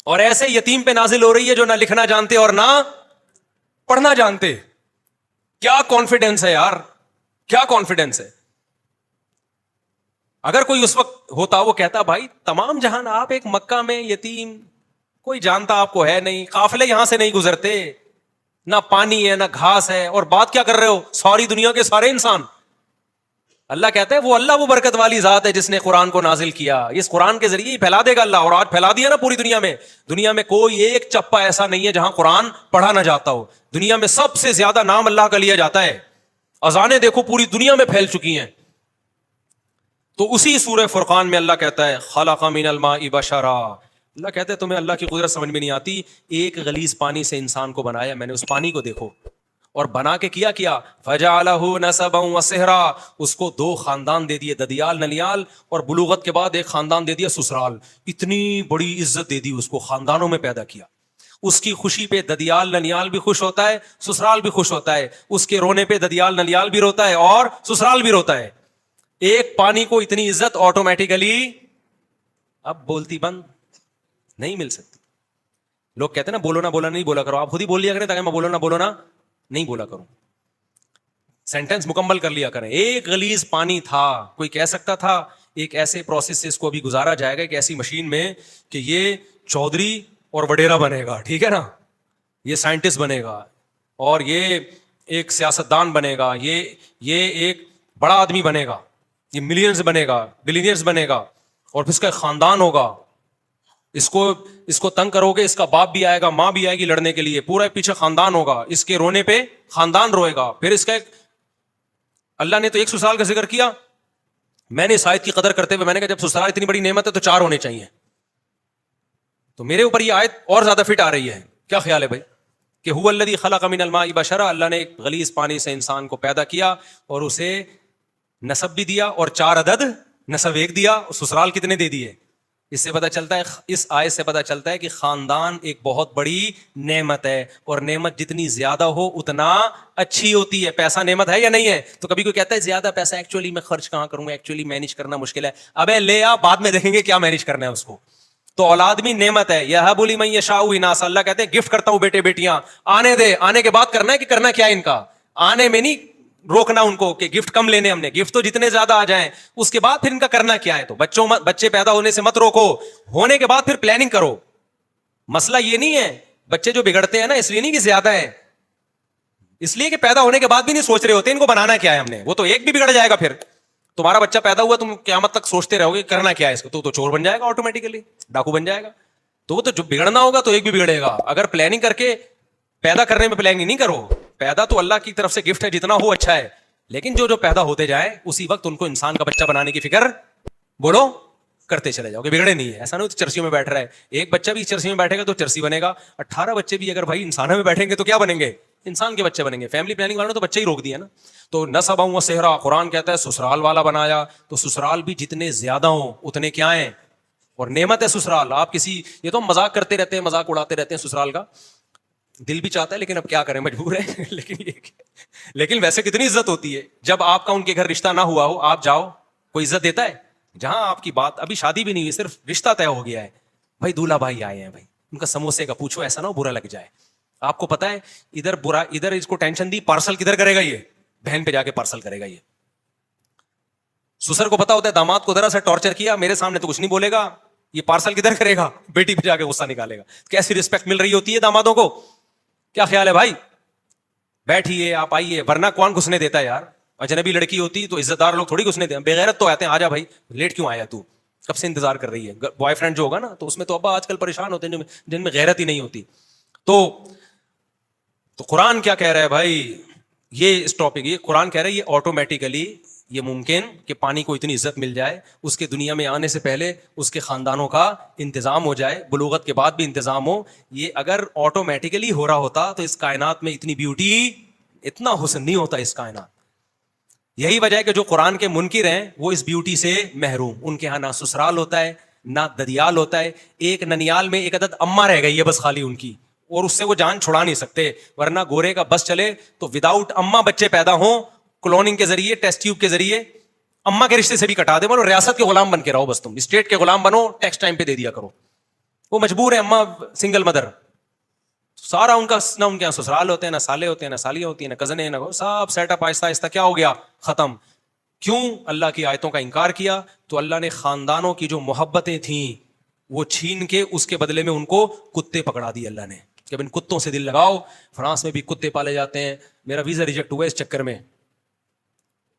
اور ایسے یتیم پہ نازل ہو رہی ہے جو نہ لکھنا جانتے اور نہ پڑھنا جانتے. کیا کانفیڈنس ہے یار, کیا کانفیڈنس ہے. اگر کوئی اس وقت ہوتا وہ کہتا بھائی تمام جہان آپ ایک مکہ میں یتیم, کوئی جانتا آپ کو ہے نہیں, قافلے یہاں سے نہیں گزرتے, نہ پانی ہے نہ گھاس ہے, اور بات کیا کر رہے ہو ساری دنیا کے سارے انسان. اللہ کہتا ہے وہ برکت والی ذات ہے جس نے قرآن کو نازل کیا, اس قرآن کے ذریعے ہی پھیلا دے گا اللہ. اور آج پھیلا دیا نا پوری دنیا میں. دنیا میں کوئی ایک چپا ایسا نہیں ہے جہاں قرآن پڑھا نہ جاتا ہو. دنیا میں سب سے زیادہ نام اللہ کا لیا جاتا ہے. اذانیں دیکھو پوری دنیا میں پھیل چکی ہیں. تو اسی سورہ فرقان میں اللہ کہتا ہے خلق من الماء بشرا, اللہ کہتا ہے تمہیں اللہ کی قدرت سمجھ میں نہیں آتی, ایک غلیظ پانی سے انسان کو بنایا میں نے, اس پانی کو دیکھو, اور بنا کے کیا فجعلہ نسبا وصہرا, اس کو 2 خاندان دے دیے, ددیال ننیال, اور بلوغت کے بعد ایک خاندان دے دیا سسرال. اتنی بڑی عزت دے دی اس کو, خاندانوں میں پیدا کیا. اس کی خوشی پہ ددیال ننیال بھی خوش ہوتا ہے, سسرال بھی خوش ہوتا ہے. اس کے رونے پہ ددیال ننیال بھی روتا ہے اور سسرال بھی روتا ہے. ایک پانی کو اتنی عزت آٹومیٹیکلی اب بولتی بند نہیں مل سکتی. لوگ کہتے ہیں نا بولو نہ بولا نہیں بولا کرو, آپ خود ہی بول لیا کریں تاکہ میں بولو نہ نہیں بولا کروں, سینٹینس مکمل کر لیا کریں. ایک غلیظ پانی تھا, کوئی کہہ سکتا تھا ایک ایسے پروسیس سے اس کو ابھی گزارا جائے گا, ایک ایسی مشین میں کہ یہ چودھری اور وڈیرا بنے گا, ٹھیک ہے نا, یہ سائنٹسٹ بنے گا, اور یہ ایک سیاستدان بنے گا, یہ ایک بڑا آدمی بنے گا, یہ ملینئرز بنے گا, بلینئرز بنے گا, اور پھر اس کا ایک خاندان ہوگا. اس کو تنگ کرو گے, اس کا باپ بھی آئے گا, ماں بھی آئے گی لڑنے کے لیے, پورا پیچھے خاندان ہوگا, اس کے رونے پہ خاندان روئے گا. پھر اس کا ایک, اللہ نے تو ایک سسرال کا ذکر کیا, میں نے اس آیت کی قدر کرتے ہوئے میں نے کہا جب سسرال اتنی بڑی نعمت ہے تو 4 ہونے چاہیے. تو میرے اوپر یہ آیت اور زیادہ فٹ آ رہی ہے. کیا خیال ہے بھائی کہ هو الذی خلق من الماء بشرا, اللہ نے ایک غلیظ پانی سے انسان کو پیدا کیا اور اسے نسب بھی دیا, اور 4 عدد نسب ایک دیا, سسرال کتنے دے دیے. اس سے پتہ چلتا ہے, اس آیت سے پتہ چلتا ہے کہ خاندان ایک بہت بڑی نعمت ہے, اور نعمت جتنی زیادہ ہو اتنا اچھی ہوتی ہے. پیسہ نعمت ہے یا نہیں ہے؟ تو کبھی کوئی کہتا ہے زیادہ پیسہ ایکچولی میں خرچ کہاں کروں گا, ایکچولی مینیج کرنا مشکل ہے. ابے لے آ, بعد میں دیکھیں گے کیا مینیج کرنا ہے اس کو. تو اولاد بھی نعمت ہے. یہب لمن یشاء اناثا, اللہ کہتے ہیں گفٹ کرتا ہوں بیٹے بیٹیاں, آنے دے, آنے کے بعد کرنا ہے کہ کرنا کیا ہے ان کا, آنے میں نہیں روکنا ان کو کہ گفٹ کم لینے ہم نے, گفٹ تو جتنے زیادہ آ جائیں, اس کے بعد پھر ان کا کرنا کیا ہے. تو بچے پیدا ہونے سے مت روکو, ہونے کے بعد پھر پلاننگ کرو. مسئلہ یہ نہیں ہے, بچے جو بگڑتے ہیں نا اس لیے نہیں کہ زیادہ ہے, اس لیے کہ پیدا ہونے کے بعد بھی نہیں سوچ رہے ہوتے ان کو بنانا کیا ہے ہم نے. وہ تو ایک بھی بگڑ جائے گا, پھر تمہارا بچہ پیدا ہوا تم قیامت تک سوچتے رہو گے کرنا کیا ہے اس کو, تو چور بن جائے گا آٹومیٹیکلی, ڈاکو بن جائے گا. تو وہ تو جو بگڑنا ہوگا تو ایک بھی بگڑے گا. اگر پلاننگ کر کے پیدا کرنے میں پلاننگ نہیں کرو, پیدا تو اللہ کی طرف سے گفٹ ہے, جتنا ہو اچھا ہے, لیکن جو پیدا ہوتے جائے اسی وقت ان کو انسان کا بچہ بنانے کی فکر بولو کرتے چلے جاؤ, کہ بگڑے نہیں ہے. ایسا نہیں چرسیوں میں بیٹھ رہا ہے, ایک بچہ بھی چرسی میں بیٹھے گا تو چرسی بنے گا, 18 بچے بھی اگر بھائی انسانوں میں بیٹھیں گے تو کیا بنیں گے, انسان کے بچے بنیں گے. فیملی پلاننگ والوں نے تو بچے ہی روک دیا نا. تو نسبا وصہرا, قرآن کہتا ہے سسرال والا بنایا, تو سسرال بھی جتنے زیادہ ہوں اتنے کیا ہیں, اور نعمت ہے سسرال. آپ کسی, یہ تو مذاق کرتے رہتے ہیں, مذاق اڑاتے رہتے ہیں سسرال کا, دل بھی چاہتا ہے لیکن اب کیا کریں, مجبور ہے. لیکن ویسے کتنی عزت ہوتی ہے جب آپ کا ان کے گھر رشتہ نہ ہوا ہو, آپ جاؤ, کوئی عزت دیتا ہے. جہاں آپ کی بات ابھی شادی بھی نہیں ہوئی, صرف رشتہ طے ہو گیا ہے, بھائی دولہا بھائی آئے ہیں, بھائی ان کا سموسے کا پوچھو, ایسا نہ ہو برا لگ جائے. آپ کو پتا ہے ادھر اس کو ٹینشن دی, پارسل کدھر کرے گا یہ, بہن پہ جا کے پارسل کرے گا یہ. سسر کو پتا ہوتا ہے داماد کو ذرا سا ٹارچر کیا, میرے سامنے تو کچھ نہیں بولے گا, یہ پارسل کدھر کرے گا, بیٹی پہ جا کے غصہ نکالے گا. کیسی رسپیکٹ مل رہی ہوتی ہے دامادوں کو. کیا خیال ہے بھائی, بیٹھیے آپ آئیے, ورنہ کون گھسنے دیتا ہے یار. اجنبی لڑکی ہوتی تو عزت دار لوگ تھوڑی گھسنے دیتے, بغیرت تو آتے ہیں, آجا بھائی لیٹ کیوں آیا تو, کب سے انتظار کر رہی ہے. بوائے فرینڈ جو ہوگا نا تو اس میں تو ابا آج کل پریشان ہوتے ہیں جن میں غیرت ہی نہیں ہوتی. تو قرآن کیا کہہ رہا ہے بھائی, یہ اس ٹاپک, یہ قرآن کہہ رہا ہے یہ آٹومیٹیکلی یہ ممکن کہ پانی کو اتنی عزت مل جائے, اس کے دنیا میں آنے سے پہلے اس کے خاندانوں کا انتظام ہو جائے, بلوغت کے بعد بھی انتظام ہو. یہ اگر آٹومیٹیکلی ہو رہا ہوتا تو اس کائنات میں اتنی بیوٹی, اتنا حسن نہیں ہوتا اس کائنات. یہی وجہ ہے کہ جو قرآن کے منکر ہیں وہ اس بیوٹی سے محروم. ان کے ہاں نہ سسرال ہوتا ہے نہ ددیال ہوتا ہے. ایک ننیال میں ایک عدد اماں رہ گئی ہے بس خالی ان کی, اور اس سے وہ جان چھڑا نہیں سکتے. ورنہ گورے کا بس چلے تو وداؤٹ اماں بچے پیدا ہوں, کلوننگ کے ذریعے, ٹیسٹ ٹیوب کے ذریعے, اماں کے رشتے سے بھی کٹا دے, بولو ریاست کے غلام بن کے رہو, بس تم اسٹیٹ کے غلام بنو, ٹیکس ٹائم پہ دے دیا کرو. وہ مجبور ہے, اماں سنگل مدر, سارا ان کا نہ ان کے یہاں سسرال ہوتے ہیں, نہ سالے ہوتے ہیں, نہ سالیاں ہوتی ہیں, نہ کزنیں, نہ سب سیٹ اپ آہستہ آہستہ کیا ہو گیا, ختم. کیوں؟ اللہ کی آیتوں کا انکار کیا. تو اللہ نے خاندانوں کی جو محبتیں تھیں وہ چھین کے اس کے بدلے میں ان کو کتے پکڑا دی اللہ نے, کہ ان کتوں سے دل لگاؤ. فرانس میں بھی کتے پالے جاتے ہیں. میرا ویزا ریجیکٹ ہوا اس چکر میں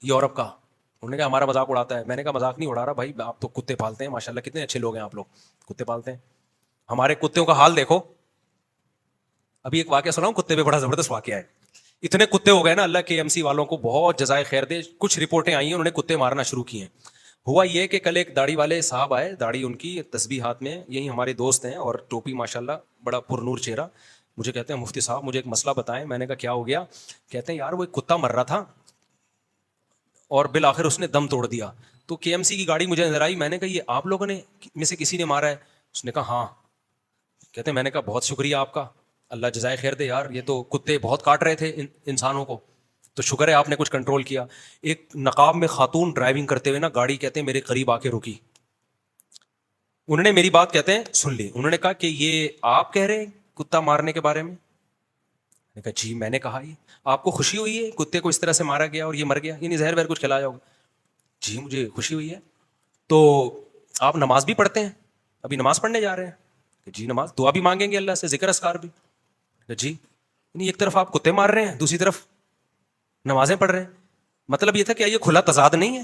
یورپ کا. انہوں نے کہا ہمارا مذاق اڑاتا ہے. میں نے کہا مذاق نہیں اڑا رہا بھائی, آپ تو کتے پالتے ہیں, ماشاءاللہ کتنے اچھے لوگ ہیں آپ لوگ, کتے پالتے ہیں. ہمارے کتوں کا حال دیکھو. ابھی ایک واقعہ سناؤں, کتے پہ بڑا زبردست واقعہ ہے. اتنے کتے ہو گئے نا, اللہ کے KMC والوں کو بہت جزائے خیر دے. کچھ رپورٹیں آئی ہیں انہوں نے کتے مارنا شروع کیے ہیں. ہوا یہ کہ کل ایک داڑھی والے صاحب آئے, داڑھی ان کی, تسبیح ہاتھ میں, یہی ہمارے دوست ہیں, اور ٹوپی ماشاءاللہ, بڑا پر نور چہرہ. مجھے کہتے ہیں مفتی صاحب مجھے ایک مسئلہ بتائیں. میں نے کہا کیا ہو گیا؟ کہتے ہیں یار وہ ایک کتا مر رہا تھا اور بالآخر اس نے دم توڑ دیا. تو KMC کی گاڑی مجھے نظر آئی. میں نے کہا یہ آپ لوگوں نے میں سے کسی نے مارا ہے؟ اس نے کہا ہاں. کہتے ہیں میں نے کہا بہت شکریہ آپ کا, اللہ جزائے خیر دے یار, یہ تو کتے بہت کاٹ رہے تھے انسانوں کو, تو شکر ہے آپ نے کچھ کنٹرول کیا. ایک نقاب میں خاتون ڈرائیونگ کرتے ہوئے نا گاڑی, کہتے ہیں میرے قریب آ کے رکی. انہوں نے میری بات کہتے ہیں سن لی. انہوں نے کہا کہ یہ آپ کہہ رہے ہیں کتا مارنے کے بارے میں؟ میں نے کہا جی میں نے کہا. یہ آپ کو خوشی ہوئی ہے کتے کو اس طرح سے مارا گیا اور یہ مر گیا, یعنی زہر وہر کچھ کھلایا ہوگا؟ جی مجھے خوشی ہوئی ہے. تو آپ نماز بھی پڑھتے ہیں؟ ابھی نماز پڑھنے جا رہے ہیں. جی نماز, دعا بھی مانگیں گے اللہ سے, ذکر اذکار بھی. جی یعنی ایک طرف آپ کتے مار رہے ہیں, دوسری طرف نمازیں پڑھ رہے ہیں. مطلب یہ تھا کہ یہ کھلا تضاد نہیں ہے.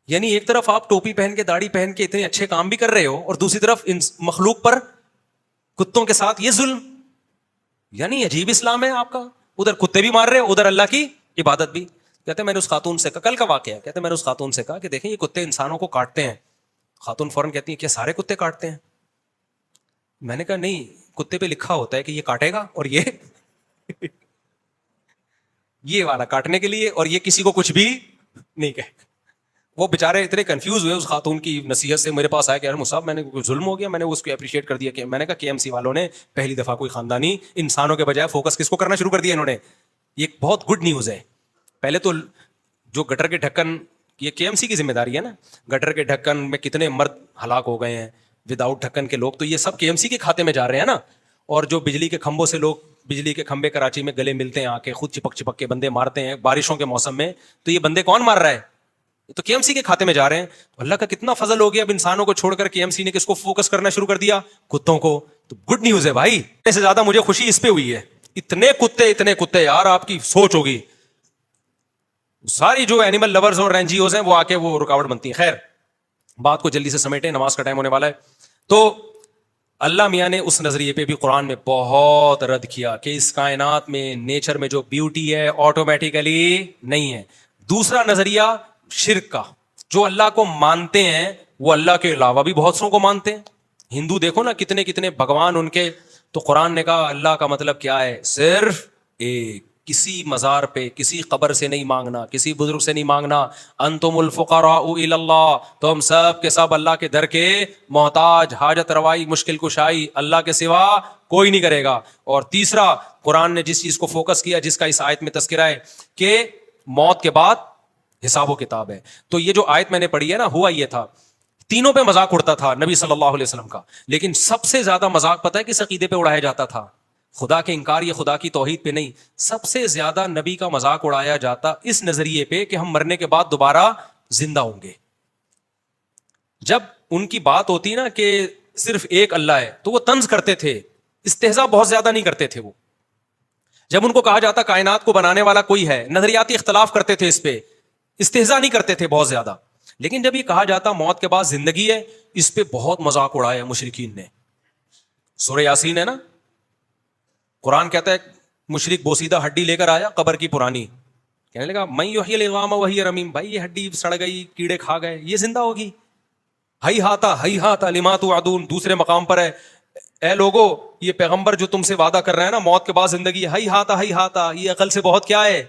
یعنی ایک طرف آپ ٹوپی پہن کے, داڑھی پہن کے اتنے اچھے کام بھی کر رہے ہو, اور دوسری طرف مخلوق پر کتوں کے ساتھ یہ ظلم. یعنی عجیب اسلام ہے آپ کا. ادھر کتے بھی مار رہے ہو, ادھر اللہ کی عبادت بھی. کہتے ہیں میں نے اس خاتون سے کہا, کل کا واقعہ ہے, کہتے ہیں میں نے اس خاتون سے کہا کہ دیکھیں یہ کتے انسانوں کو کاٹتے ہیں. خاتون فوراً کہتی ہیں کیا سارے کتے کاٹتے ہیں؟ میں نے کہا نہیں, کتے پہ لکھا ہوتا ہے کہ یہ کاٹے گا, اور یہ والا کاٹنے کے لیے, اور یہ کسی کو کچھ بھی نہیں کہے گا. وہ بےچارے اتنے کنفیوز ہوئے اس خاتون کی نصیحت سے, میرے پاس آیا کہ یار صاحب میں نے کوئی ظلم ہو گیا. میں نے اس کو اپریشیٹ کر دیا. کہ میں نے کہا KMC والوں نے پہلی دفعہ کوئی خاندانی انسانوں کے بجائے فوکس کس کو کرنا شروع کر دیا انہوں نے. یہ ایک بہت گڈ نیوز ہے. پہلے تو جو گٹر کے ڈھکن, یہ KMC کی ذمہ داری ہے نا, گٹر کے ڈھکن میں کتنے مرد ہلاک ہو گئے ہیں وداؤٹ ڈھکن کے لوگ, تو یہ سب KMC کے کھاتے میں جا رہے ہیں نا. اور جو بجلی کے کھمبوں سے لوگ, بجلی کے کھمبے کراچی میں گلے ملتے ہیں آ کے, خود چپک چپک کے بندے مارتے ہیں بارشوں کے موسم میں, تو یہ بندے کون مار رہا ہے؟ تو KMC کے کھاتے میں جا رہے ہیں. تو اللہ کا کتنا فضل ہو گیا, اب انسانوں کو چھوڑ کر KMC نے کس کو فوکس کرنا شروع کر دیا؟ کتوں کو. تو گڈ نیوز ہے بھائی. اس سے زیادہ مجھے خوشی اس پہ ہوئی ہے. اتنے کتے یار, آپ کی سوچ ہوگی. ساری جو اینیمل لورز اور NGOs ہیں وہ آ کے وہ رکاوٹ بنتی ہیں. خیر بات کو جلدی سے سمیٹیں, نماز کا ٹائم ہونے والا ہے. تو اللہ میاں نے اس نظریے پہ بھی قرآن میں بہت رد کیا کہ اس کائنات میں نیچر میں جو بیوٹی ہے آٹومیٹیکلی نہیں ہے. دوسرا نظریہ شرک کا, جو اللہ کو مانتے ہیں وہ اللہ کے علاوہ بھی بہت سوں کو مانتے ہیں. ہندو دیکھو نا کتنے کتنے بھگوان ان کے. تو قرآن نے کہا اللہ کا مطلب کیا ہے؟ صرف ایک. کسی مزار پہ, کسی قبر سے نہیں مانگنا, کسی بزرگ سے نہیں مانگنا. انتم الفقراء الی اللہ, تو ہم سب کے سب اللہ کے در کے محتاج, حاجت روائی, مشکل کشائی اللہ کے سوا کوئی نہیں کرے گا. اور تیسرا, قرآن نے جس چیز کو فوکس کیا, جس کا اس آیت میں تذکرہ ہے کہ موت کے بعد حساب و کتاب ہے. تو یہ جو آیت میں نے پڑھی ہے نا, ہوا یہ تھا تینوں پہ مذاق اڑتا تھا نبی صلی اللہ علیہ وسلم کا. لیکن سب سے زیادہ مذاق پتہ ہے کس عقیدے پہ اڑایا جاتا تھا؟ خدا کے انکار یا خدا کی توحید پہ نہیں. سب سے زیادہ نبی کا مذاق اڑایا جاتا اس نظریے پہ کہ ہم مرنے کے بعد دوبارہ زندہ ہوں گے. جب ان کی بات ہوتی نا کہ صرف ایک اللہ ہے تو وہ طنز کرتے تھے, استہزاء بہت زیادہ نہیں کرتے تھے. وہ جب ان کو کہا جاتا کائنات کو بنانے والا کوئی ہے, نظریاتی اختلاف کرتے تھے, اس پہ استہزاء نہیں کرتے تھے بہت زیادہ. لیکن جب یہ کہا جاتا موت کے بعد زندگی ہے, اس پہ بہت مذاق اڑایا مشرکین نے. سورہ یاسین ہے نا, قرآن کہتا ہے مشرک بوسیدہ ہڈی لے کر آیا قبر کی پرانی, کہنے لگا من یحیی العظام وہی رمیم, بھائی یہ ہڈی سڑ گئی, کیڑے کھا گئے, یہ زندہ ہوگی. ہی ہاتا لما توعدون. دوسرے مقام پر ہے اے لوگو یہ پیغمبر جو تم سے وعدہ کر رہے ہیں نا موت کے بعد زندگی, ہی ہاتا, یہ عقل سے بہت کیا ہے,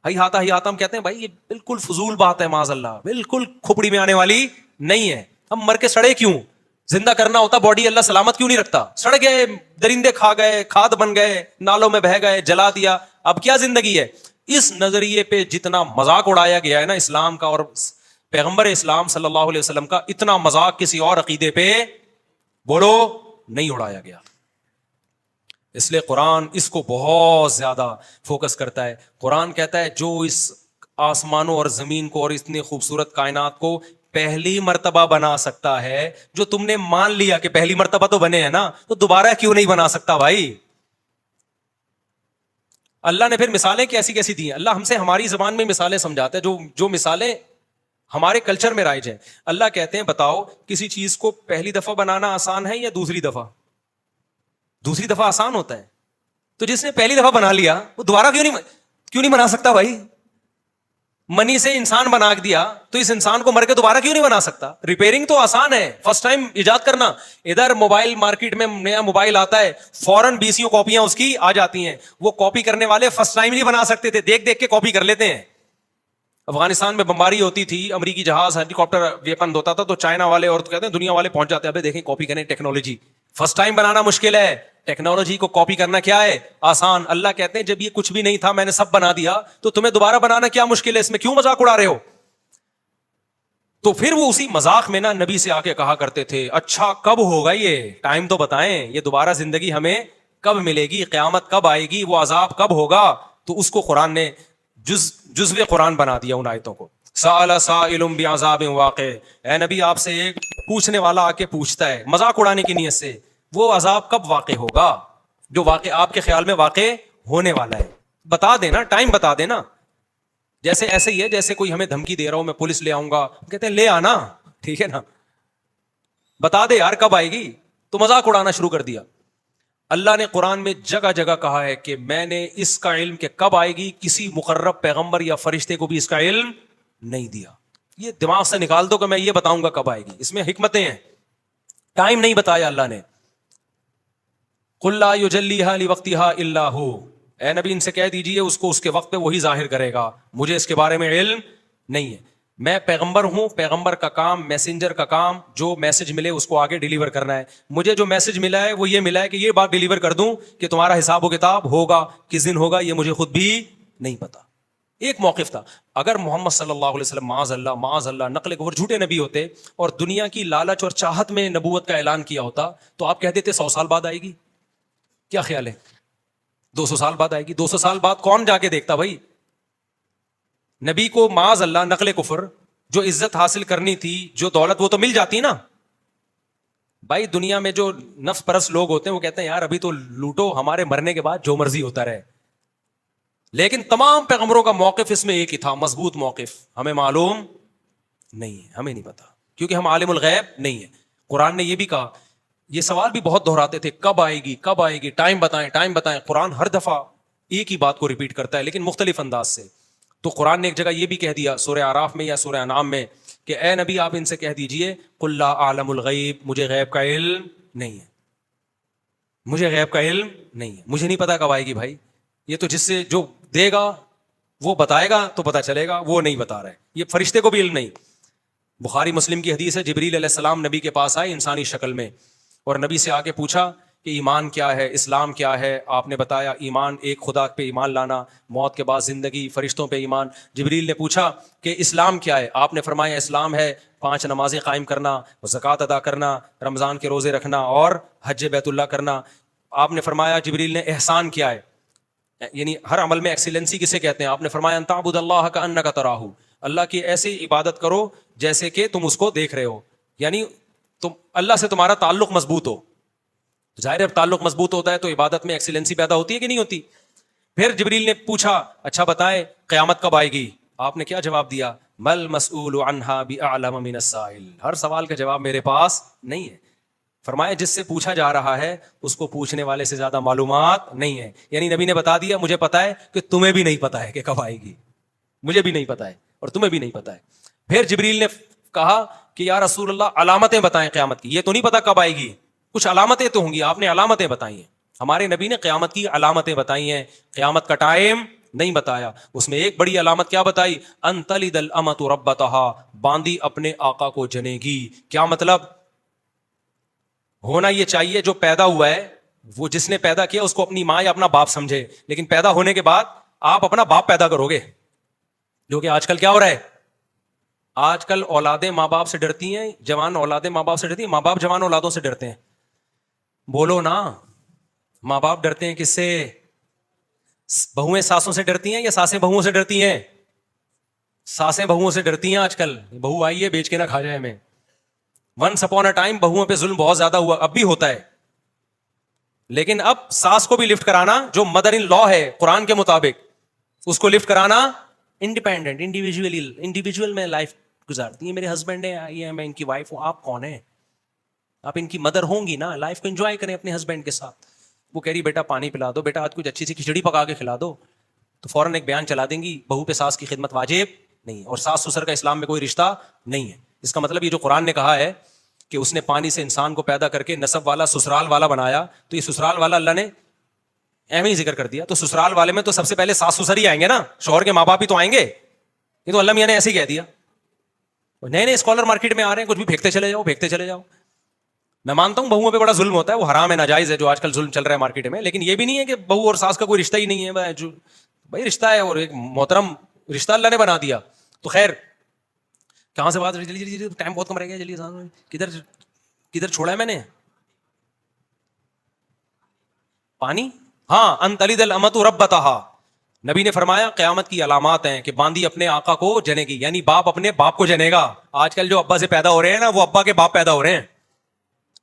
ہی ہاتا. ہم کہتے ہیں بھائی یہ بالکل فضول بات ہے, معاذ اللہ, بالکل کھوپڑی میں آنے والی نہیں ہے. ہم مر کے سڑے کیوں؟ زندہ کرنا ہوتا باڈی اللہ سلامت کیوں نہیں رکھتا؟ سڑ گئے, درندے کھا گئے, کھاد بن گئے, نالوں میں بہہ گئے, جلا دیا, اب کیا زندگی ہے؟ اس نظریے پہ جتنا مذاق اڑایا گیا ہے نا اسلام کا اور پیغمبر اسلام صلی اللہ علیہ وسلم کا, اتنا مذاق کسی اور عقیدے پہ بولو نہیں اڑایا گیا. اس لیے قرآن اس کو بہت زیادہ فوکس کرتا ہے. قرآن کہتا ہے جو اس آسمانوں اور زمین کو اور اتنی خوبصورت کائنات کو پہلی مرتبہ بنا سکتا ہے, جو تم نے مان لیا کہ پہلی مرتبہ تو بنے ہیں نا, تو دوبارہ کیوں نہیں بنا سکتا بھائی؟ اللہ نے پھر مثالیں کیسی کیسی دی ہیں. اللہ ہم سے ہماری زبان میں مثالیں سمجھاتا ہے, جو مثالیں ہمارے کلچر میں رائج ہیں. اللہ کہتے ہیں بتاؤ کسی چیز کو پہلی دفعہ بنانا آسان ہے یا دوسری دفعہ؟ دوسری دفعہ آسان ہوتا ہے. تو جس نے پہلی دفعہ بنا لیا وہ دوبارہ کیوں نہیں بنا سکتا بھائی؟ منی سے انسان بنا دیا تو اس انسان کو مر کے دوبارہ کیوں نہیں بنا سکتا؟ ریپیئرنگ تو آسان ہے, فرسٹ ٹائم ایجاد کرنا. ادھر موبائل مارکیٹ میں نیا موبائل آتا ہے, فوراً 20 کاپیاں اس کی آ جاتی ہیں. وہ کاپی کرنے والے فرسٹ ٹائم نہیں بنا سکتے تھے, دیکھ دیکھ کے کاپی کر لیتے ہیں. افغانستان میں بمباری ہوتی تھی, امریکی جہاز ہیلی کاپٹر ویپن ہوتا تھا, تو چائنا والے اور تو کہتے ہیں دنیا والے پہنچ جاتے ہیں, ابے دیکھیں کاپی کریں ٹیکنالوجی. فرسٹ ٹائم بنانا مشکل ہے, ٹیکنالوجی کو کاپی کرنا کیا ہے آسان. اللہ کہتے ہیں جب یہ کچھ بھی نہیں تھا میں نے سب بنا دیا, تو تمہیں دوبارہ بنانا کیا مشکل ہے؟ اس میں کیوں مذاق اڑا رہے ہو؟ تو پھر وہ اسی مذاق میں نا نبی سے آ کے کہا کرتے تھے اچھا کب ہوگا یہ, ٹائم تو بتائیں, یہ دوبارہ زندگی ہمیں کب ملے گی, قیامت کب آئے گی, وہ عذاب کب ہوگا. تو اس کو قرآن نے جزو قرآن بنا دیا ان آیتوں کو. سأل سائل بعذاب واقع, اے نبی آپ سے ایک پوچھنے والا آ کے پوچھتا ہے مذاق اڑانے کی نیت سے, وہ عذاب کب واقع ہوگا جو واقع آپ کے خیال میں واقع ہونے والا ہے, بتا دینا, ٹائم بتا دینا. جیسے ایسے ہی ہے جیسے کوئی ہمیں دھمکی دے رہا ہو میں پولیس لے آؤں گا, کہتے ہیں لے آنا, ٹھیک ہے نا, بتا دے یار کب آئے گی. تو مذاق اڑانا شروع کر دیا. اللہ نے قرآن میں جگہ جگہ کہا ہے کہ میں نے اس کا علم کہ کب آئے گی کسی مقرب پیغمبر یا فرشتے کو بھی اس کا علم نہیں دیا. یہ دماغ سے نکال دو کہ میں یہ بتاؤں گا کب آئے گی, اس میں حکمتیں ہیں. ٹائم نہیں بتایا اللہ نے. قل لا یجلیھا لوقتھا الا ہو, اے نبی ان سے کہہ دیجئے اس کو اس کے وقت پہ وہی ظاہر کرے گا, مجھے اس کے بارے میں علم نہیں ہے. میں پیغمبر ہوں, پیغمبر کا کام, میسنجر کا کام جو میسج ملے اس کو آگے ڈیلیور کرنا ہے. مجھے جو میسج ملا ہے وہ یہ ملا ہے کہ یہ بات ڈیلیور کر دوں کہ تمہارا حساب و کتاب ہوگا, کس دن ہوگا یہ مجھے خود بھی نہیں پتا. ایک موقف تھا, اگر محمد صلی اللہ علیہ وسلم معاذ اللہ نقل کفر جھوٹے نبی ہوتے اور دنیا کی لالچ اور چاہت میں نبوت کا اعلان کیا ہوتا تو آپ کہہ دیتے 100 سال بعد آئے گی. کیا خیال ہے 200 سال بعد آئے گی؟ 200 سال بعد کون جا کے دیکھتا بھائی؟ نبی کو معاذ اللہ نقل کفر جو عزت حاصل کرنی تھی, جو دولت, وہ تو مل جاتی نا بھائی. دنیا میں جو نفس پرست لوگ ہوتے ہیں وہ کہتے ہیں یار ابھی تو لوٹو, ہمارے مرنے کے بعد جو مرضی ہوتا رہے. لیکن تمام پیغمبروں کا موقف اس میں ایک ہی تھا, مضبوط موقف, ہمیں معلوم نہیں ہے, ہمیں نہیں پتا کیونکہ ہم عالم الغیب نہیں ہے. قرآن نے یہ بھی کہا, یہ سوال بھی بہت دہراتے تھے کب آئے گی کب آئے گی, ٹائم بتائیں ٹائم بتائیں. قرآن ہر دفعہ ایک ہی بات کو ریپیٹ کرتا ہے لیکن مختلف انداز سے. تو قرآن نے ایک جگہ یہ بھی کہہ دیا سورہ اعراف میں یا سورہ انعام میں کہ اے نبی آپ ان سے کہہ دیجئے قل لا اعلم الغیب, مجھے غیب کا علم نہیں ہے, مجھے غیب کا علم نہیں ہے, مجھے نہیں پتا کب آئے گی بھائی. یہ تو جس سے جو دے گا وہ بتائے گا تو پتا چلے گا, وہ نہیں بتا رہے. یہ فرشتے کو بھی علم نہیں. بخاری مسلم کی حدیث ہے, جبریل علیہ السلام نبی کے پاس آئے انسانی شکل میں اور نبی سے آ کے پوچھا کہ ایمان کیا ہے, اسلام کیا ہے. آپ نے بتایا ایمان ایک خدا پہ ایمان لانا, موت کے بعد زندگی, فرشتوں پہ ایمان. جبریل نے پوچھا کہ اسلام کیا ہے, آپ نے فرمایا اسلام ہے 5 نمازیں قائم کرنا, زکوٰۃ ادا کرنا, رمضان کے روزے رکھنا اور حج بیت اللہ کرنا. آپ نے فرمایا جبریل نے احسان کیا ہے, یعنی ہر عمل میں ایکسیلنسی کسے کہتے ہیں. آپ نے فرمایا ان تعبد اللہ کأنک تراہ, اللہ کی ایسی عبادت کرو جیسے کہ تم اس کو دیکھ رہے ہو, یعنی تم اللہ سے تمہارا تعلق مضبوط ہو. ظاہر ہے تعلق مضبوط ہوتا ہے تو عبادت میں ایکسیلنسی پیدا ہوتی ہے کہ نہیں ہوتی. پھر جبریل نے پوچھا اچھا بتائیں قیامت کب آئے گی. آپ نے کیا جواب دیا, مل مسئول عنہا بأعلم من السائل, ہر سوال کا جواب میرے پاس نہیں ہے. فرمایا جس سے پوچھا جا رہا ہے اس کو پوچھنے والے سے زیادہ معلومات نہیں ہے. یعنی نبی نے بتا دیا مجھے پتا ہے کہ تمہیں بھی نہیں پتا ہے کہ کب آئے گی, مجھے بھی نہیں پتا ہے اور تمہیں بھی نہیں پتا ہے. پھر جبریل نے کہا کہ یا رسول اللہ علامتیں بتائیں قیامت کی, یہ تو نہیں پتا کب آئے گی, کچھ علامتیں تو ہوں گی, آپ نے علامتیں بتائی ہیں. ہمارے نبی نے قیامت کی علامتیں بتائی ہیں, قیامت کا ٹائم نہیں بتایا. اس میں ایک بڑی علامت کیا بتائی, ان تلد الامۃ ربتہا, باندی اپنے آقا کو جنے گی. کیا مطلب, ہونا یہ چاہیے جو پیدا ہوا ہے وہ جس نے پیدا کیا اس کو اپنی ماں یا اپنا باپ سمجھے, لیکن پیدا ہونے کے بعد آپ اپنا باپ پیدا کرو گے, جو کہ آج کل کیا ہو رہا ہے. آج کل اولادیں ماں باپ سے ڈرتی ہیں, جوان اولادیں ماں باپ سے ڈرتی ہیں, ماں باپ جوان اولادوں سے ڈرتے ہیں. بولو نا, ماں باپ ڈرتے ہیں کس سے, بہویں ساسوں سے ڈرتی ہیں یا ساسیں بہوؤں سے ڈرتی ہیں؟ ساسیں بہوؤں سے ڈرتی ہیں. آج کل بہو آئی ہے بیچ کے نہ کھا جائے ہمیں. ونس اپون اے ٹائم بہوؤں پہ ظلم بہت زیادہ ہوا, اب بھی ہوتا ہے, لیکن اب ساس کو بھی لفٹ کرانا جو مدر ان لا ہے قرآن کے مطابق, اس کو لفٹ کرانا انڈیپینڈنٹ انڈیویجول میں لائف گزارتی ہیں. میرے ہسبینڈ ہیں, یہ میں ان کی وائف ہوں, آپ کون ہیں, آپ ان کی مدر ہوں گی نا, لائف کو انجوائے کریں اپنے ہسبینڈ کے ساتھ. وہ کہہ رہی بیٹا پانی پلا دو, بیٹا آج کچھ اچھی سی کھچڑی پکا کے کھلا دو, تو فوراً ایک بیان چلا دیں گی بہو پہ ساس کی خدمت واجب نہیں ہے, اور ساس سسر کا اسلام میں کوئی رشتہ نہیں ہے. اس کا مطلب یہ جو قرآن نے کہا ہے کہ اس نے پانی سے انسان کو پیدا کر کے نسب والا سسرال والا بنایا, تو یہ سسرال والا اللہ نے اہم ہی ذکر کر دیا. تو سسرال والے میں تو سب سے پہلے ساس سسر ہی آئیں گے نا, شوہر کے ماں باپ ہی تو آئیں گے. یہ تو اللہ میاں نے ایسے ہی کہہ دیا. نئے نئے اسکالر مارکیٹ میں آ رہے ہیں, کچھ بھی پھینکتے چلے جاؤ پھینکتے چلے جاؤ. میں مانتا ہوں بہوؤں پہ بڑا ظلم ہوتا ہے, وہ حرام ہے, ناجائز ہے جو آج کل ظلم چل رہا ہے مارکیٹ میں, لیکن یہ بھی نہیں ہے کہ بہو اور ساس کا کوئی رشتہ ہی نہیں ہے. بھائی رشتہ ہے, اور ایک محترم رشتہ اللہ نے بنا دیا. تو خیر کہاں سے بات, جلدی ٹائم بہت کم رہ گیا, جلدی کدھر چھوڑا ہے میں نے, پانی. ہاں, ان تلد الامۃ ربتہا, نبی نے فرمایا قیامت کی علامات ہیں کہ باندی اپنے آقا کو جنے گی, یعنی باپ اپنے باپ کو جنے گا. آج کل جو ابا سے پیدا ہو رہے ہیں نا, وہ ابا کے باپ پیدا ہو رہے ہیں.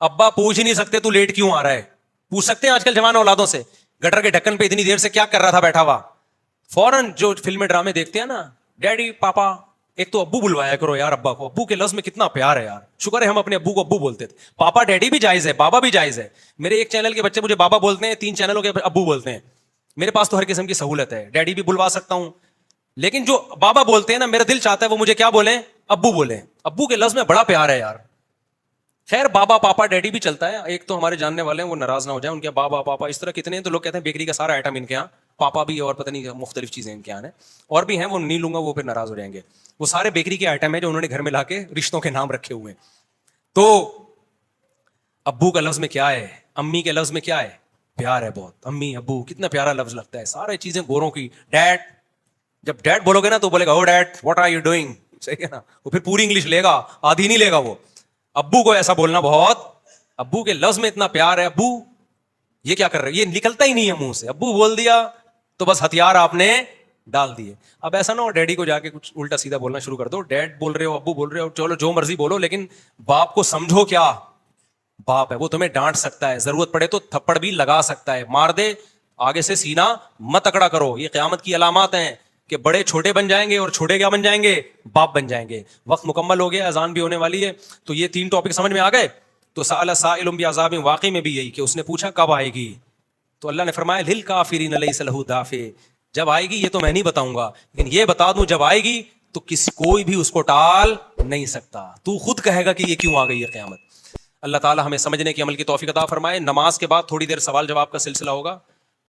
ابا پوچھ ہی نہیں سکتے تو لیٹ کیوں آ رہا ہے, پوچھ سکتے ہیں آج کل جوان اولادوں سے, گٹر کے ڈھکن پہ اتنی دیر سے کیا کر رہا تھا بیٹھا ہوا. فوراً جو فلمیں ڈرامے دیکھتے ہیں نا, ڈیڈی پاپا, ایک تو ابو بلوایا کرو یار ابا کو, ابو کے لفظ میں کتنا پیار ہے یار. شکر ہے ہم اپنے ابو کو ابو بولتے تھے. پاپا ڈیڈی بھی جائز ہے, بابا بھی جائز ہے. میرے ایک چینل کے بچے مجھے بابا بولتے ہیں, 3 چینلوں کے ابو بولتے ہیں. میرے پاس تو ہر قسم کی سہولت ہے, ڈیڈی بھی بلوا سکتا ہوں, لیکن جو بابا بولتے ہیں نا, میرا دل چاہتا ہے وہ مجھے کیا بولیں, ابو بولیں. ابو کے لفظ میں بڑا پیار ہے یار. خیر بابا پاپا ڈیڈی بھی چلتا ہے. ایک تو ہمارے جاننے والے ہیں, وہ ناراض نہ ہو جائیں, ان کے بابا پاپا اس طرح کتنے ہیں, تو لوگ کہتے ہیں بیکری کا سارا آئٹم ان کے یہاں, پاپا بھی اور پتہ نہیں مختلف چیزیں ان کے یہاں ہیں, اور بھی ہیں وہ نہیں لوں گا, وہ پھر ناراض ہو جائیں گے. وہ سارے بیکری کے آئٹم ہیں جو انہوں نے گھر میں لا کے رشتوں کے نام رکھے ہوئے ہیں. تو ابو کا لفظ میں کیا ہے, امی کے لفظ میں کیا ہے, پیار ہے بہت. امی ابو کتنا پیارا لفظ لگتا ہے, سارے چیزیں گوروں کی. ڈیڈ, جب ڈیڈ بولو گے نا تو بولے گا oh dad what are you doing, صحیح ہے نا, وہ پھر پوری انگلش لے گا, آدھی نہیں لے گا وہ. ابو کو ایسا بولنا بہت, ابو کے لفظ میں اتنا پیار ہے. ابو یہ کیا کر رہے, یہ نکلتا ہی نہیں ہے منہ سے, ابو بول دیا تو بس ہتھیار آپ نے ڈال دیے. اب ایسا نہ ہو ڈیڈی کو جا کے کچھ الٹا سیدھا بولنا شروع کر دو. ڈیڈ بول رہے ہو, ابو بول رہے ہو, چلو جو مرضی بولو, لیکن باپ کو سمجھو. کیا باپ ہے, وہ تمہیں ڈانٹ سکتا ہے, ضرورت پڑے تو تھپڑ بھی لگا سکتا ہے, مار دے, آگے سے سینہ مت اکڑا کرو. یہ قیامت کی علامات ہیں کہ بڑے چھوٹے بن جائیں گے, اور چھوٹے کیا بن جائیں گے, باپ بن جائیں گے. وقت مکمل ہو گیا, اذان بھی ہونے والی ہے. تو یہ 3 ٹاپک سمجھ میں آ گئے. تو سأل سائل بعذاب واقعی میں بھی یہی کہ اس نے پوچھا کب آئے گی, تو اللہ نے فرمایا للکافرین لیس لہ دافع, جب آئے گی یہ تو میں نہیں بتاؤں گا, لیکن یہ بتا دوں جب آئے گی تو کوئی بھی اس کو ٹال نہیں سکتا. تو خود کہے گا کہ یہ کیوں آ گئی ہے قیامت. اللہ تعالی ہمیں سمجھنے کی عمل کی توفیق عطا فرمائے. نماز کے بعد تھوڑی دیر سوال جواب کا سلسلہ ہوگا.